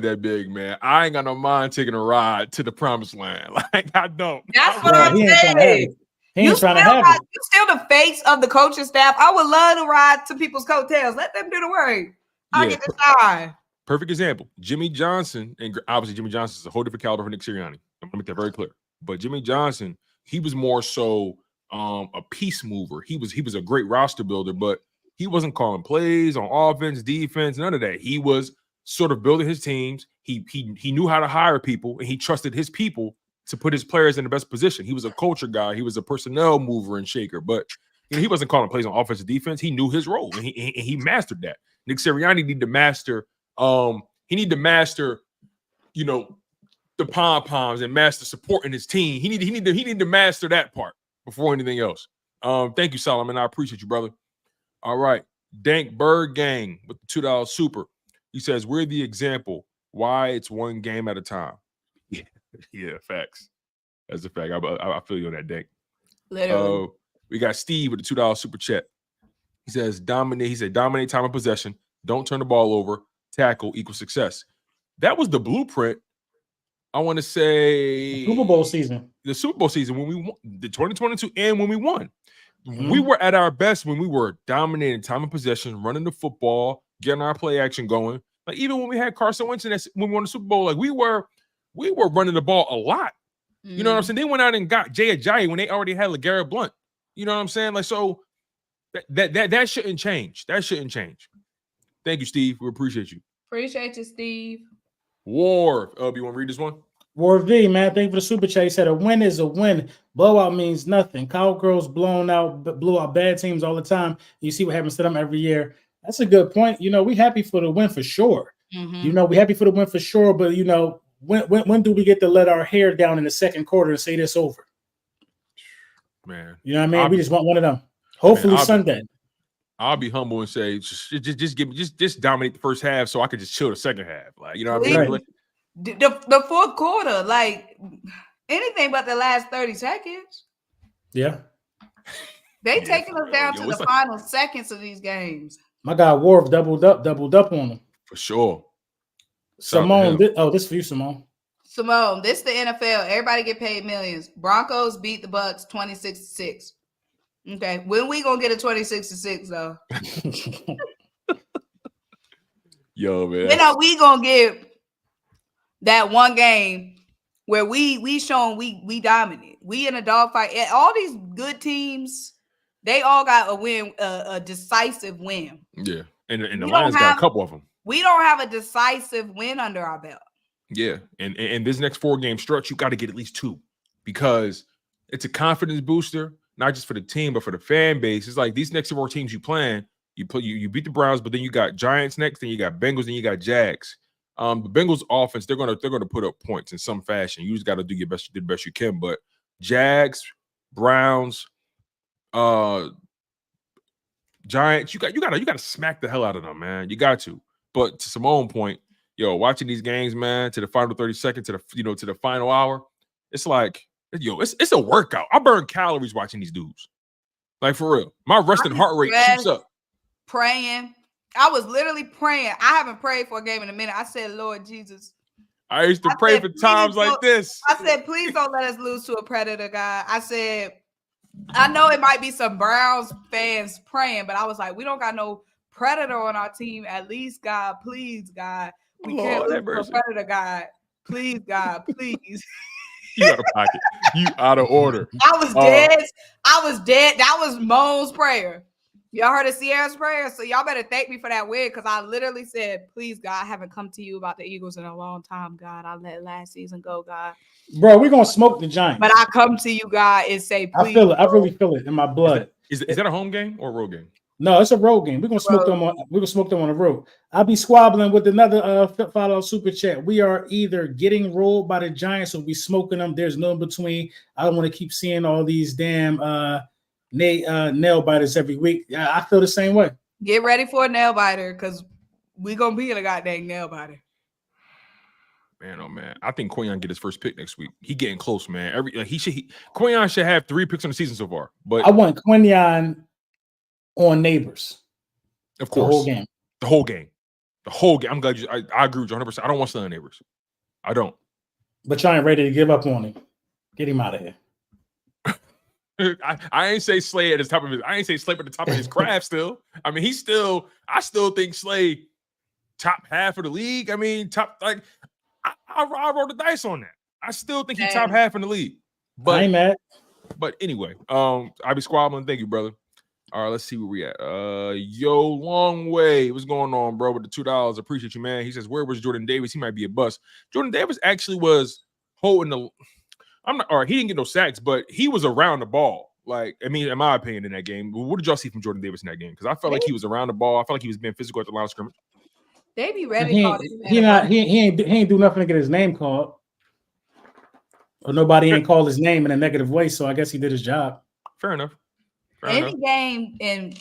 that big, man. I ain't got no mind taking a ride to the promised land. Like I don't. That's what I'm saying. He ain't trying to have it. You're still the face of the coaching staff. I would love to ride to people's coattails. Let them do the work. I get the shine. Perfect example. Jimmy Johnson, and obviously Jimmy Johnson is a whole different caliber from Nick Sirianni. I'm gonna make that very clear. But Jimmy Johnson, he was more so a peace mover. He was a great roster builder, but he wasn't calling plays on offense, defense, none of that. He was sort of building his teams. He knew how to hire people, and he trusted his people to put his players in the best position. He was a culture guy. He was a personnel mover and shaker, but he wasn't calling plays on offense and defense. He knew his role, and he mastered that. Nick Sirianni need to master. He need to master, the pom-poms and master supporting his team. He need to master that part before anything else. Thank you, Solomon. I appreciate you, brother. All right. Dank Bird Gang with the $2 super. He says, we're the example why it's one game at a time. Yeah, facts. That's a fact. I feel you on that, Dank. Literally. We got Steve with the $2 super chat. He says, dominate. He said, dominate time of possession. Don't turn the ball over. Tackle equals success. That was the blueprint. I want to say Super Bowl season. The Super Bowl season when we won the 2022 and when we won. Mm-hmm. We were at our best when we were dominating time of possession, running the football, getting our play action going. Like even when we had Carson Wentz and when we won the Super Bowl, like we were running the ball a lot. You know what I'm saying? They went out and got Jay Ajayi when they already had LeGarrette Blount. You know what I'm saying? Like so that shouldn't change. That shouldn't change. Thank you, Steve. We appreciate you. Appreciate you, Steve. War. You want to read this one? War V, man. Thank you for the super chat. He said a win is a win. Blowout means nothing. Cowgirls blew out bad teams all the time. You see what happens to them every year. That's a good point. We happy for the win for sure. Mm-hmm. We happy for the win for sure. But when do we get to let our hair down in the second quarter and say this over? Man, you know what I mean? We just want one of them. Hopefully Sunday. I'll be humble and say just dominate the first half so I could just chill the second half. Like you know what I mean? Right. The fourth quarter, like anything but the last 30 seconds. Yeah. They taking us down to the final seconds of these games. My guy Worf doubled up on them. For sure. Symone, this for you, Symone. Symone, this the NFL. Everybody get paid millions. Broncos beat the Bucks 26-6. Okay. When we gonna get a 26-6 though? Yo, man. When we gonna get that one game where we shown we dominate? We in a dogfight. All these good teams, they all got a win, a decisive win. Yeah, and the Lions got a couple of them. We don't have a decisive win under our belt. Yeah, and this next 4-game stretch, you got to get at least 2 because it's a confidence booster, not just for the team but for the fan base. It's like these next 4 teams you playing, you beat the Browns, but then you got Giants next, then you got Bengals, then you got Jags. The Bengals offense, they're gonna put up points in some fashion. You just got to do the best you can. But Jags, Browns, Giants, you got to smack the hell out of them, man. You got to. But to Symone's point, watching these games, man, to the final 30 seconds, to the final hour, it's like, it's a workout. I burn calories watching these dudes. Like for real. My resting heart rate shoots up. Praying. I was literally praying. I haven't prayed for a game in a minute. I said, Lord Jesus. I used to pray for times like this. I said, please don't let us lose to a Predator guy. I said, I know it might be some Browns fans praying, but I was like, we don't got no Predator on our team. At least, God, please, God. We can't lose to a Predator guy. Please, God, please. You out of pocket. You out of order. I was dead. That was Mo's prayer. Y'all heard of Sierra's prayer, so y'all better thank me for that win because I literally said, please, God, I haven't come to you about the Eagles in a long time, God. I let last season go, God. Bro, we're going to smoke the Giants. But I come to you, God, and say, please. I feel it. I really feel it in my blood. Is that a home game or a road game? No, it's a road game. We're going to smoke them on the road. I'll be squabbling with another follow super chat. We are either getting rolled by the Giants or we smoking them. There's no in between. I don't want to keep seeing all these damn nail biters every week. I feel the same way. Get ready for a nail biter because we're gonna be in a goddamn nail biter. Man, oh man, I think Quayon get his first pick next week. He getting close, man. Quayon should have 3 picks on the season so far. But I want Quayon on Neighbors. Of course, the whole game. I'm glad I agree with you 100%. I don't want Slay on Neighbors. I don't. But y'all ain't ready to give up on him. Get him out of here. I ain't say Slay at the top of his. I ain't say Slay at the top of his craft. Still, I mean, I still think Slay top half of the league. I mean, top like I rolled the dice on that. I still think he's top half in the league. But I ain't mad. But anyway, I be squabbling. Thank you, brother. All right, let's see where we at. Yo, long way. What's going on, bro? With the $2, appreciate you, man. He says, "Where was Jordan Davis? He might be a bust." Jordan Davis actually was holding I'm not. All right, he didn't get no sacks, but he was around the ball. Like, I mean, in my opinion, in that game, what did y'all see from Jordan Davis in that game? Because I felt like he was around the ball. I felt like he was being physical at the line of scrimmage. They be ready to call this man. He ain't do nothing to get his name called, or nobody ain't called his name in a negative way. So I guess he did his job. Fair enough. Any game, and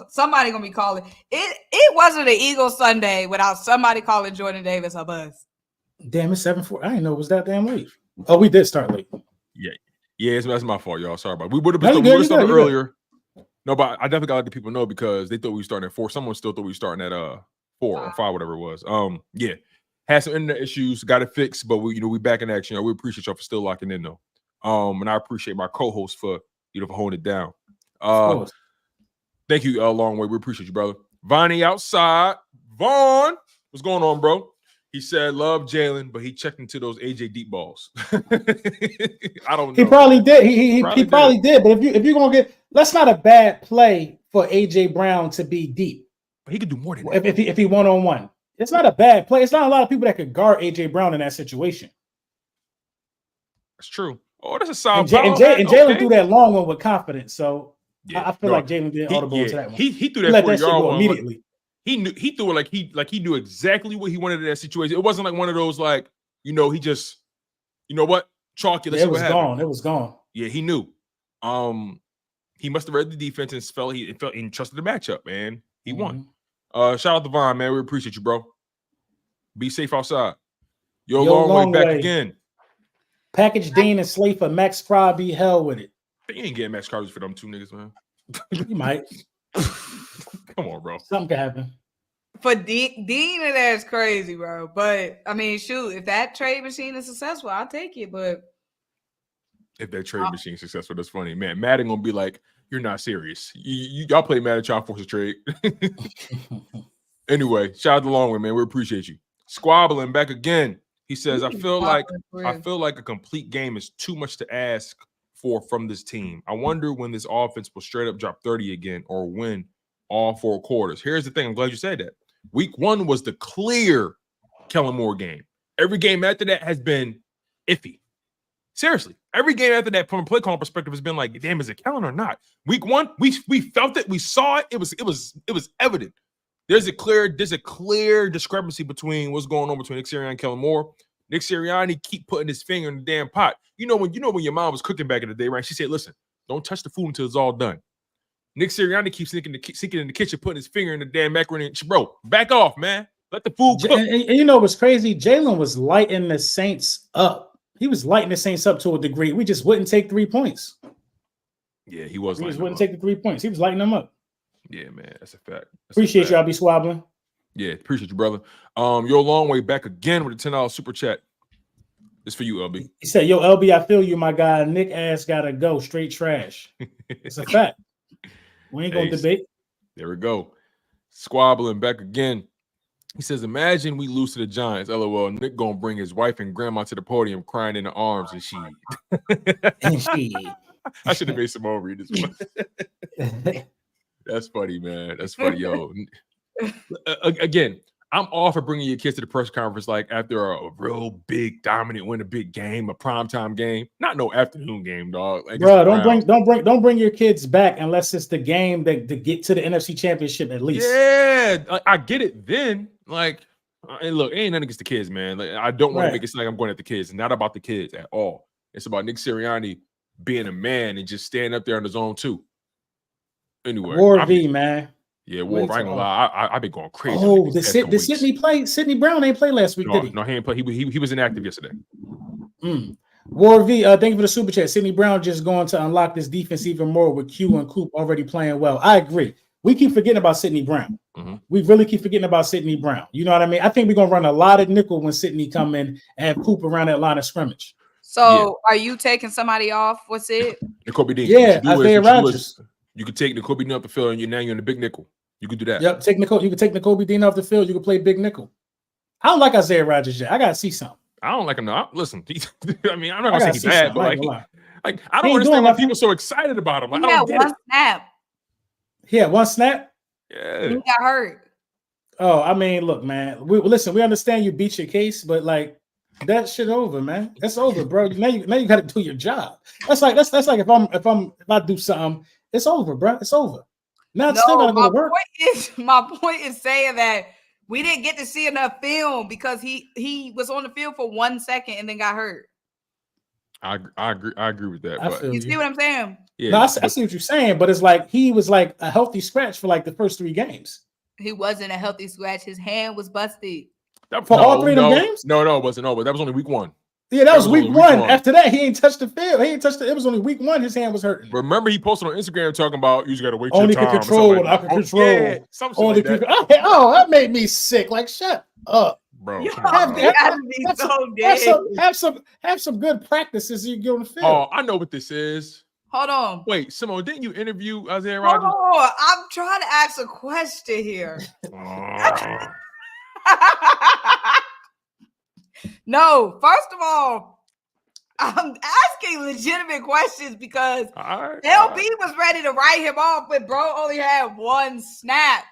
somebody gonna be calling it. It wasn't an Eagles Sunday without somebody calling Jordan Davis a buzz. Damn, it's 7:40. I didn't know it was that damn late. Oh, we did start late. Yeah, that's my fault, y'all. Sorry about it. We would have started earlier. No, but I definitely got to let the people know because they thought we were starting at 4. Someone still thought we were starting at 4 or 5, whatever it was. Yeah, had some internet issues, got it fixed, but we back in action. We appreciate y'all for still locking in though. And I appreciate my co-host for for holding it down. Thank you, Long Way. We appreciate you, brother. Vonnie outside. Vaughn, what's going on, bro? He said, love Jalen, but he checked into those AJ deep balls. I don't know. He probably did. He probably did. But if you're gonna get, that's not a bad play for AJ Brown to be deep. But he could do more than that. If he 1-on-1. It's not a bad play. It's not a lot of people that could guard AJ Brown in that situation. That's true. Oh, that's a solid. And Jalen threw that long one with confidence. So I feel like Jalen did audible to that one. He threw that 40-yard one immediately. He threw it like he knew exactly what he wanted in that situation. It wasn't like one of those like, he just, chalky. It was gone. It was gone. Yeah, he knew. He must have read the defense and felt and trusted the matchup, man. He won. Shout out to Vaughn, man. We appreciate you, bro. Be safe outside. Yo, long way back again. Package Dean and Slate for Max Crosby. Hell with it. They ain't getting Max Crosby for them 2 niggas, man. You might. Come on, bro. Something can happen. For Dean in there is crazy, bro. But I mean, shoot, if that trade machine is successful, I'll take it. But if that trade machine is successful, that's funny, man. Madden gonna be like, "You're not serious. Y'all play Madden, try to force a trade." Anyway, shout out to Long Way, man. We appreciate you. Squabbling back again. He says, I feel like a complete game is too much to ask for from this team. I wonder when this offense will straight up drop 30 again or win all 4 quarters. Here's the thing. I'm glad you said that. Week 1 was the clear Kellen Moore game. Every game after that has been iffy. Seriously. Every game after that, from a play calling perspective, has been like, damn, is it Kellen or not? Week 1, we felt it. We saw it. It was evident. There's a clear discrepancy between what's going on between Nick Sirianni and Kellen Moore. Nick Sirianni keep putting his finger in the damn pot. When your mom was cooking back in the day, right? She said, listen, don't touch the food until it's all done. Nick Sirianni keeps sneaking in the kitchen, putting his finger in the damn macaroni. Bro, back off, man. Let the food cook. And what's crazy? Jalen was lighting the Saints up. He was lighting the Saints up to a degree. We just wouldn't take 3 points. Yeah, he was. We just wouldn't take the 3 points. He was lighting them up. Yeah, man, that's a fact. Appreciate y'all be swabbling. Yeah, appreciate you, brother. You're a long way back again with a $10 super chat. It's for you, LB. He said, yo, LB, I feel you, my guy. Nick ass gotta go. Straight trash. It's a fact. We ain't gonna debate. There we go. Squabbling back again. He says, imagine we lose to the Giants. LOL. Nick gonna bring his wife and grandma to the podium crying in the arms and she. I should have made Symone read this one. That's funny, man. That's funny, yo. Again, I'm all for bringing your kids to the press conference like after a real big, dominant win, a big game, a primetime game, not no afternoon game, dog. Like, bro, don't bring your kids back unless it's the game that to get to the NFC Championship at least. Yeah, I get it. Then, like, and look, ain't nothing against the kids, man. Like, I don't want to make it seem like I'm going at the kids. It's not about the kids at all. It's about Nick Sirianni being a man and just standing up there on his own too. Anyway, War V, man. Yeah, War. I ain't gonna lie. I've been going crazy. Oh, did Sidney play? Sidney Brown ain't play last week, did he? No, he ain't play. He was inactive yesterday. War V, thank you for the super chat. Sidney Brown just going to unlock this defense even more with Q and Coop already playing well. I agree. We keep forgetting about Sidney Brown. We really keep forgetting about Sidney Brown. You know what I mean? I think we're gonna run a lot of nickel when Sidney come in and have Coop around that line of scrimmage. So, are you taking somebody off? What's it? Kobe Dean. Yeah, Isaiah Rodgers. You could take Kobe Dean off the field, and you're in the big nickel. You could do that. Yep, you can take Kobe Dean off the field. You can play big nickel. I don't like Isaiah Rodgers yet. I gotta see something. I don't like him. No, listen. I mean, I'm not gonna say he's bad, but like I don't understand why people are so excited about him. Like, I don't get one snap. He had one snap. Yeah, he got hurt. Oh, I mean, look, man. We understand you beat your case, but like, That shit over, man. It's over, bro. Now you got to do your job. That's like if I do something, it's over, bro. It's over. Now it's still got to go to work. My point is saying that we didn't get to see enough film because he was on the field for 1 second and then got hurt. I agree with that. But you see what I'm saying? Yeah, no, I see what you're saying, but it's like he was like a healthy scratch for like the first 3 games. He wasn't a healthy scratch. His hand was busted. For all 3 of them games? No, it wasn't. No, but that was only week 1. Yeah, that was week one. After that, he ain't touched the field. He ain't touched it. It was only week 1. His hand was hurting. Remember, he posted on Instagram talking about you just got to wait only your time. Only can control. I can control. Yeah, only like that. Oh, that made me sick. Like, shut up, bro. Have some good practices. So you get on the field. Oh, I know what this is. Hold on. Wait, Symone, didn't you interview Isaiah Rodgers? Hold on. I'm trying to ask a question here. No, first of all, I'm asking legitimate questions because LB was ready to write him off, but bro only had 1 snap.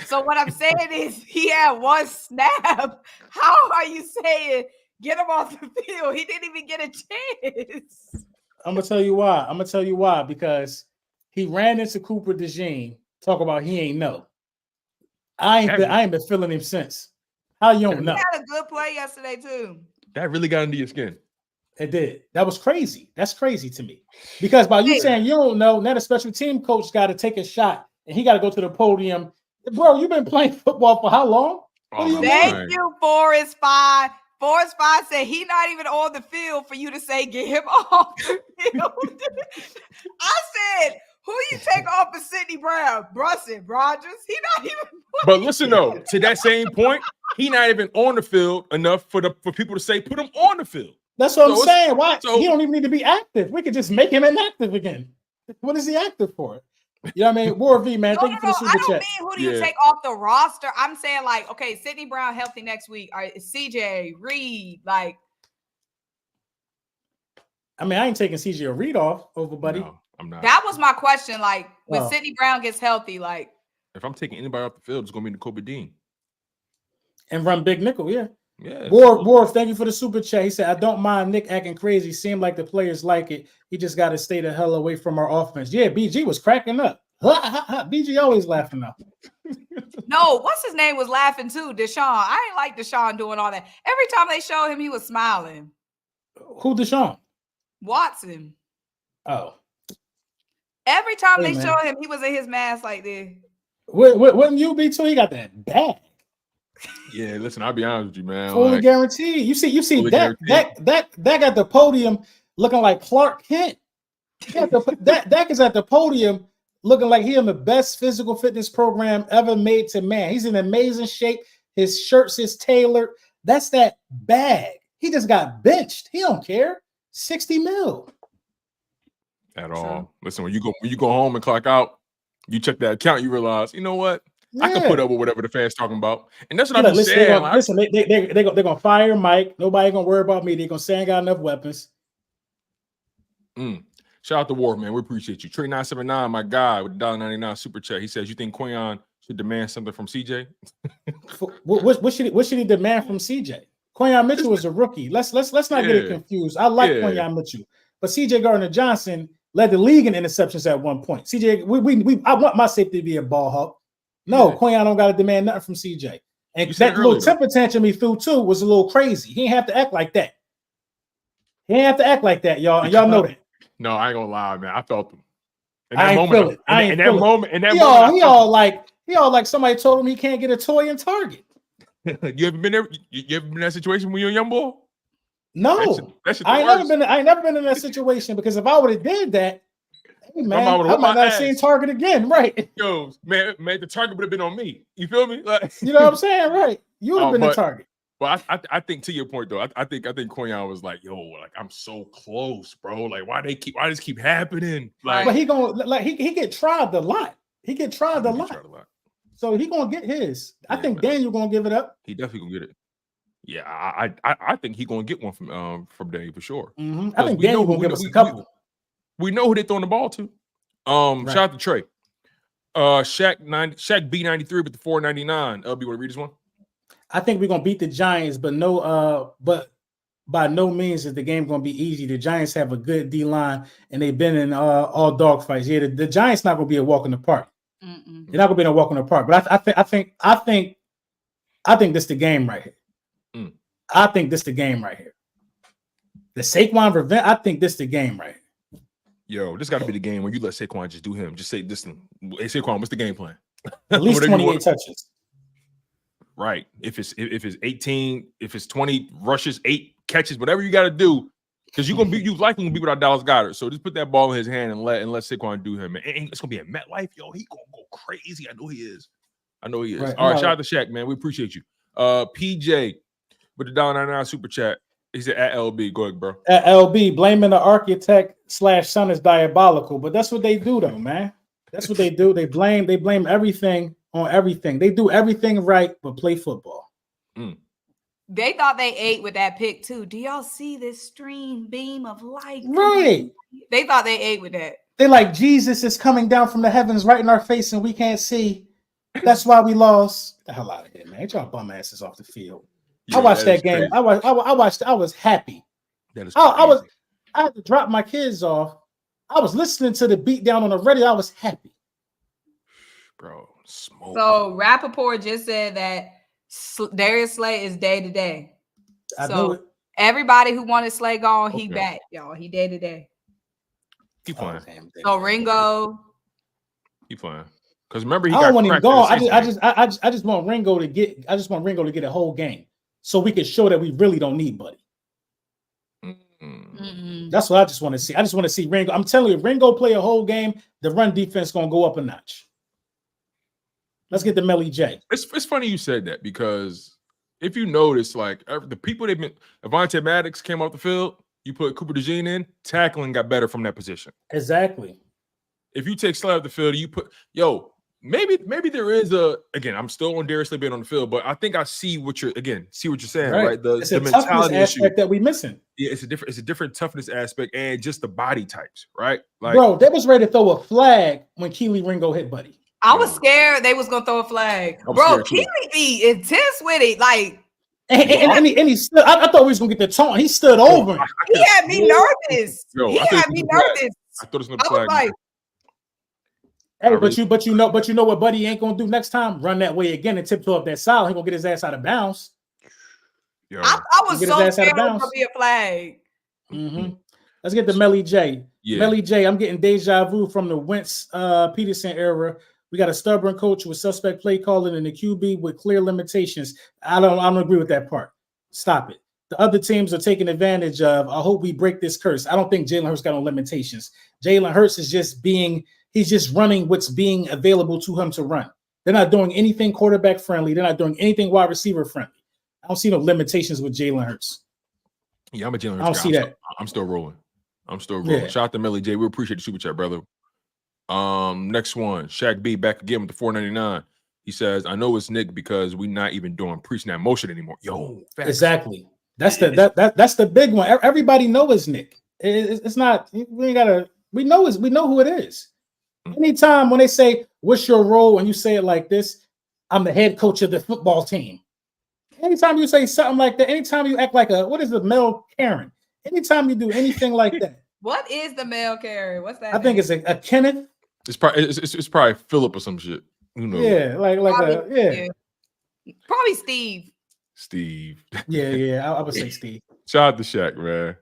So what I'm saying is he had 1 snap. How are you saying get him off the field? He didn't even get a chance. I'm gonna tell you why. Because he ran into Cooper DeJean. Talk about he ain't know. I ain't been feeling him since. How you don't know? He had a good play yesterday too. That really got into your skin. It did. That was crazy. That's crazy to me. Because by you saying you don't know, now the special team coach got to take a shot and he got to go to the podium. Bro, you've been playing football for how long? Thank you, Forrest 5. Forrest 5 said he's not even on the field for you to say get him off the field. I said, who you take off of Sidney Brown? Brunson, Rogers. He not even playing. But listen though, to that same point, he not even on the field enough for people to say put him on the field. That's what I'm saying. Why he don't even need to be active? We could just make him inactive again. What is he active for? You know what I mean? War V, man. Thank you for the super chat. I don't mean who do you take off the roster. I'm saying like, okay, Sidney Brown healthy next week. All right, CJ Reed, like. I mean, I ain't taking CJ or Reed off over Buddy. No, I'm not. That was my question. Like, when Sidney Brown gets healthy, like. If I'm taking anybody off the field, it's gonna be N'Kobe Dean. And run big nickel, yeah. Yeah. War, thank you for the super chat. He said, I don't mind Nick acting crazy. Seemed like the players like it. He just got to stay the hell away from our offense. Yeah, BG was cracking up. BG always laughing up. No, what's his name was laughing too? Deshaun. I ain't like Deshaun doing all that. Every time they showed him, he was smiling. Who Deshaun? Watson. Oh. Every time they showed him, he was in his mask like this. Wouldn't you be too? He got that bag. Yeah, listen, I'll be honest with you, man. Fully guaranteed. You see that got the podium looking like Clark Kent. Dak is at the podium looking like he in the best physical fitness program ever made to man. He's in amazing shape. His shirts is tailored. That's that bag. He just got benched. He don't care. 60 mil. At all. Listen, when you go home and clock out, you check that account, you realize, you know what? Yeah. I can put up with whatever the fans talking about. And that's what I'm saying. They're going to fire Mike. Nobody going to worry about me. They're going to say I got enough weapons. Shout out to War, man. We appreciate you. Trey 979, my guy with the $1.99 super chat. He says, you think Quayon should demand something from CJ? What should he demand from CJ? Quayon Mitchell is a rookie. Let's not get it confused. I like Quayon Mitchell. But CJ Gardner-Johnson led the league in interceptions at one point. CJ, I want my safety to be a ball hawk. No, Quayon don't got to demand nothing from CJ. And that little temper tantrum he threw too was a little crazy. He ain't have to act like that. He ain't have to act like that, y'all. And y'all know that. No, I ain't gonna lie, man. I felt him. I ain't feel it. In that moment, he all like somebody told him he can't get a toy in Target. You ever been there? You ever been in that situation when you're a young boy? No, I ain't never been in that situation because if I would have did that, hey man, I might not have seen Target again, right? Yo, man, the Target would have been on me. You feel me? Like, you know what I'm saying, right? You would have been the Target. But I think to your point though, I think Quayon was like, yo, like I'm so close, bro. Like why does keep happening? Like, but he gonna he get tried a lot. He get tried a lot. So he gonna get his. I think Daniel gonna give it up. He definitely gonna get it. Yeah, I think he gonna get one from Daniel for sure. Mm-hmm. I think Daniel gonna give us a couple. We know who they throwing the ball to. Shout out to Trey. Shaq B93 with the 499. LB, want to read this one? I think we're gonna beat the Giants, but by no means is the game going to be easy. The Giants have a good D line, and they've been in all dog fights. Yeah, the Giants not going to be a walk in the park. Mm-mm. They're not going to be a walk in the park. But I think this the game right here. Mm. I think this the game right here. The Saquon revenge. I think this the game right here. Yo, this got to be the game when you let Saquon just do him. Just say this thing. Hey, Saquon, what's the game plan? At least 28 touches. Right. If it's 18, if it's 20 rushes, 8 catches, whatever you got to do, because you likely gonna be without Dallas Goedert. So just put that ball in his hand and let Saquon do him. And it's gonna be a MetLife, yo. He gonna go crazy. I know he is. Right. All right, shout out to Shaq, man. We appreciate you. PJ with the $1.99 super chat. He said at LB. Go ahead, bro. At LB, blaming the architect / son is diabolical, but that's what they do, though, man. That's what they do. They blame everything on everything. They do everything right, but play football. Mm. They thought they ate with that pick too. Do y'all see this stream beam of light? Right. They thought they ate with that. They like Jesus is coming down from the heavens right in our face and we can't see. That's why we lost. The hell out of here, man. Get y'all bum asses off the field. Yeah, I watched that game. Crazy. I watched. I was happy. That is I had to drop my kids off. I was listening to the beat down on the radio. I was happy. Bro, smoke. So Rappaport just said that Darius Slay is day to day. So everybody who wanted Slay gone, he back, y'all. He day to day. Keep playing. So Ringo. Keep playing. Because remember, I don't want him gone. I just want Ringo to get. I just want Ringo to get a whole game, so we can show that we really don't need Buddy. Mm-mm. That's what I just want to see. I just want to see Ringo. I'm telling you, Ringo play a whole game. The run defense gonna go up a notch. Let's get the Melly J. It's funny you said that because if you notice, like the people they've been, Avonte Maddox came off the field. You put Cooper DeJean in, tackling got better from that position. Exactly. If you take Slay off the field, you put maybe there is again. I'm still on Darius Slay being on the field, but I think I see what you're saying, right? It's the a mentality aspect that we missing. Yeah, it's a different toughness aspect and just the body types, right? Like, bro, they was ready to throw a flag when Keely Ringo hit Buddy. I was scared they was gonna throw a flag. Bro, Keely be intense with it. Like, and he stood. I thought we was gonna get the taunt. He stood over him. He had me nervous. He had me nervous. I thought it was gonna be flag. Like, hey, but you know what Buddy ain't gonna do next time? Run that way again and tiptoe up that side. He gonna get his ass out of bounds. Yo. I was so scared it was gonna be a flag. Mm-hmm. Let's get the Melly J. Yeah. Melly J. I'm getting deja vu from the Wentz Peterson era. We got a stubborn coach with suspect play calling and a QB with clear limitations. I don't agree with that part. Stop it. The other teams are taking advantage of. I hope we break this curse. I don't think Jalen Hurts got no limitations. Jalen Hurts is he's just running what's being available to him to run. They're not doing anything quarterback friendly. They're not doing anything wide receiver friendly. I don't see no limitations with Jalen Hurts. Yeah, I'm a Jalen Hurts guy. I don't see that. I'm still rolling. Yeah. Shout out to Melly J. We appreciate the super chat, brother. Next one, Shaq B back again with the $4.99. He says, "I know it's Nick because we're not even doing pre-snap motion anymore." Yo, facts. Exactly. That's the big one. Everybody knows it's Nick. It's not. We ain't gotta. We know who it is. Anytime when they say, "What's your role?" and you say it like this, "I'm the head coach of the football team." Anytime you say something like that, anytime you act like what is the Mel Karen? Anytime you do anything like that. What is the Mel Karen? What's that? I think it's a Kenneth. It's probably Philip or some shit. Who knows? Yeah, probably Steve. Yeah. I would say Steve. Shout out to Shaq, man.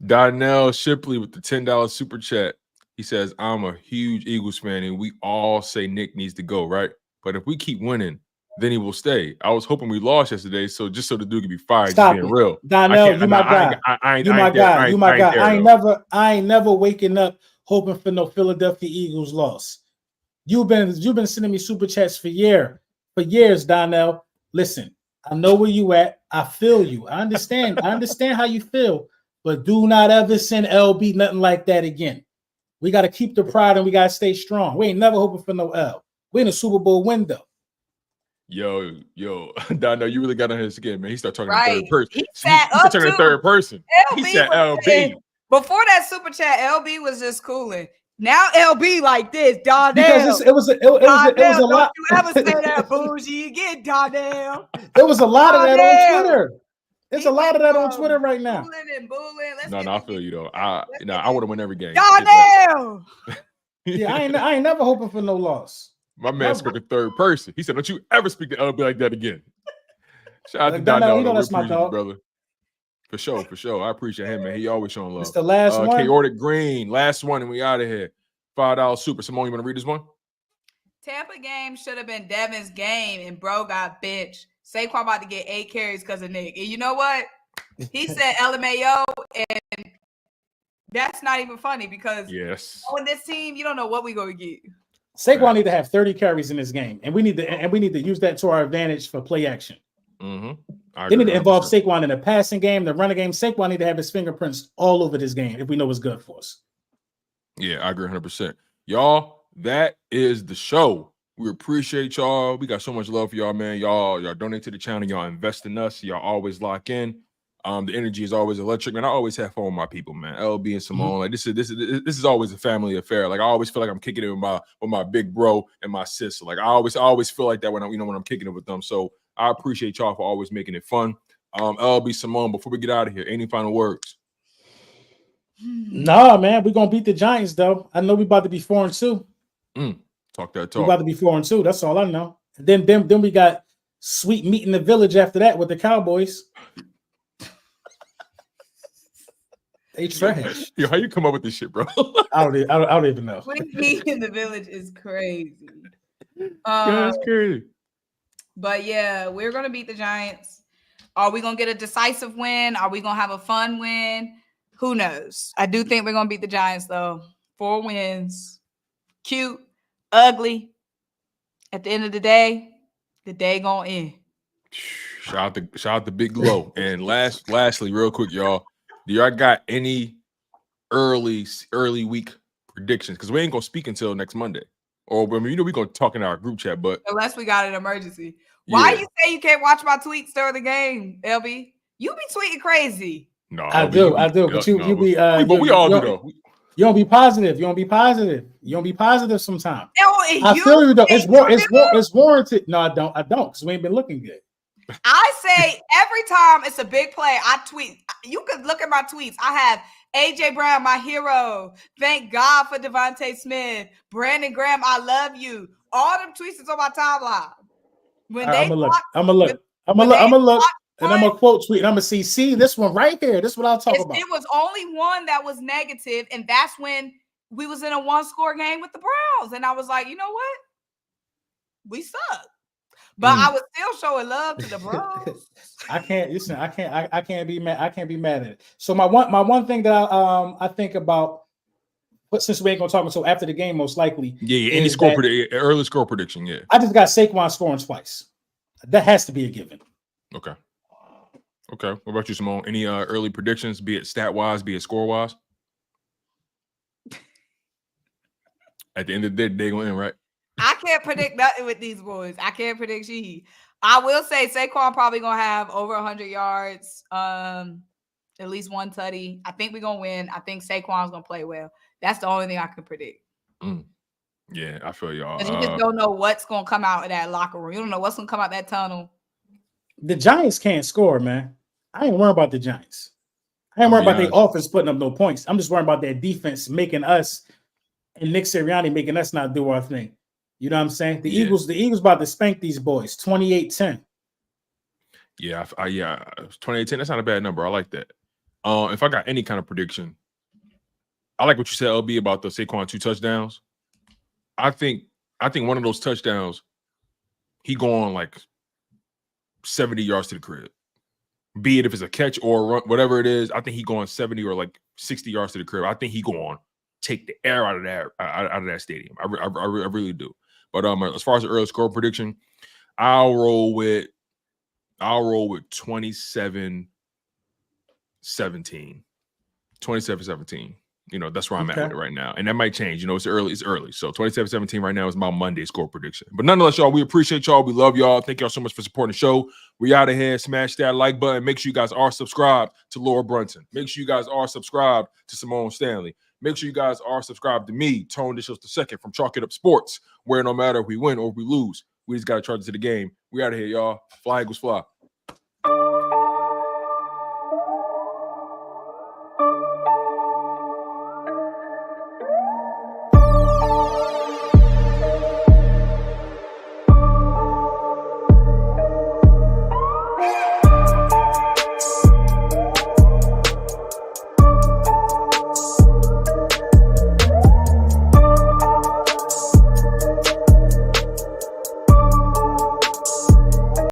Donnell Shipley with the $10 super chat. He says, "I'm a huge Eagles fan, and we all say Nick needs to go, right? But if we keep winning, then he will stay. I was hoping we lost yesterday, so just so the dude could be fired, Stop just being it. real. Donnell, you my guy. You my guy. I ain't never waking up hoping for no Philadelphia Eagles loss. You've been sending me super chats for years, Donnell. Listen, I know where you at. I feel you. I understand. I understand how you feel, but do not ever send LB nothing like that again. We got to keep the pride and we got to stay strong. We ain't never hoping for no L. We're in a Super Bowl window. Yo, Donnell, you really got on his skin, man. He started talking in third person. He sat up talking in third person. He said LB. Before that super chat, LB was just cooling. Now LB like this, Donnell. Because it was a lot. Don't you ever say that bougie again, Donnell. There was a lot of that on Twitter. There's a lot of that on Twitter right now. No, I feel you though. I would have won every game. Y'all Yeah, I ain't never hoping for no loss. My man spoke in third person. He said, "Don't you ever speak to LB like that again." Shout out to Donnell, you know we that's my appreciate you, dog. brother. For sure. I appreciate him, man. He always showing love. It's the last one. Chaotic Green, last one, and we out of here. $5 super. Symone, you want to read this one? Tampa game should have been Devin's game, and bro got benched. Saquon about to get 8 carries because of Nick. And you know what? He said LMAO, and that's not even funny because on this team, you don't know what we're going to get. Saquon need to have 30 carries in this game, and we need to use that to our advantage for play action. They need to involve Saquon in the passing game, the running game. Saquon need to have his fingerprints all over this game if we know what's good for us. Yeah, I agree 100%. Y'all, that is the show. We appreciate y'all. We got so much love for y'all, man. Y'all donate to the channel. Y'all invest in us. Y'all always lock in. The energy is always electric, man. I always have fun with my people, man. LB and Symone, like this is always a family affair. Like I always feel like I'm kicking it with my big bro and my sister. Like I always feel like that when I'm kicking it with them. So I appreciate y'all for always making it fun. LB, Symone, before we get out of here, any final words? Nah, man, we're gonna beat the Giants though. I know we about to be 4-2. Talk that talk. We about to be 4-2. That's all I know. Then we got sweet meat in the village after that with the Cowboys. They trash. Yo, how you come up with this shit, bro? I don't even know. Sweet meat in the village is crazy. That's crazy. But yeah, we're gonna beat the Giants. Are we gonna get a decisive win? Are we gonna have a fun win? Who knows? I do think we're gonna beat the Giants though. 4 wins. Cute, ugly. At the end of the day gonna end. Shout out to Big Low. And lastly, real quick, y'all. Do y'all got any early week predictions? Because we ain't gonna speak until next Monday. Or I mean, we're gonna talk in our group chat, but unless we got an emergency. Why you say you can't watch my tweets during the game, LB? You be tweeting crazy. No, I do. But you be but we all do though. You don't be positive. You don't be positive sometimes. I You feel you though. It's warranted. No, I don't. Because we ain't been looking good. I say every time it's a big play, I tweet. You could look at my tweets. I have AJ Brown, my hero. Thank God for Devontae Smith. Brandon Graham, I love you. All them tweets is on my timeline. When I'm gonna look, and I'm gonna quote tweet. And I'm gonna see this one right here. This is what I'll talk about. It was only one that was negative, and that's when we was in a 1-score game with the Browns, and I was like, you know what? We suck. But I was still showing love to the Browns. I can't be mad. I can't be mad at it. So my one thing that I think about, but since we ain't gonna talk until after the game, most likely. Yeah, any early score prediction. Yeah, I just got Saquon scoring twice. That has to be a given. Okay. What about you, Symone? Any early predictions, be it stat wise, be it score wise? At the end of the day, they're gonna end, right? I can't predict nothing with these boys. I can't predict shit. I will say Saquon probably gonna have over 100 yards, at least one tutty. I think we're gonna win. I think Saquon's gonna play well. That's the only thing I can predict. Yeah, I feel y'all. Because you just don't know what's gonna come out of that locker room. You don't know what's gonna come out that tunnel. The Giants can't score, man. I ain't worried about the Giants. I ain't worried about their offense putting up no points. I'm just worried about their defense making us and Nick Sirianni making us not do our thing. You know what I'm saying? The Eagles about to spank these boys 28-10. Yeah, 28-10. That's not a bad number. I like that. If I got any kind of prediction, I like what you said, LB, about the Saquon 2 touchdowns. I think one of those touchdowns, he going like 70 yards to the crib. Be it if it's a catch or a run, whatever it is, I think he going 70 or like 60 yards to the crib. I think he going take the air out of that stadium. I really do. But as far as the early score prediction, I'll roll with 27-17. 27-17. You know, that's where I'm at with it right now. And that might change. You know, it's early. So 27-17 right now is my Monday score prediction. But nonetheless, y'all, we appreciate y'all. We love y'all. Thank y'all so much for supporting the show. We out of here. Smash that like button. Make sure you guys are subscribed to Laura Brunson. Make sure you guys are subscribed to Symone Stanley. Make sure you guys are subscribed to me, Tone Deshields II from Chalk It Up Sports, where no matter if we win or if we lose, we just got to charge it to the game. We out of here, y'all. Fly Eagles fly.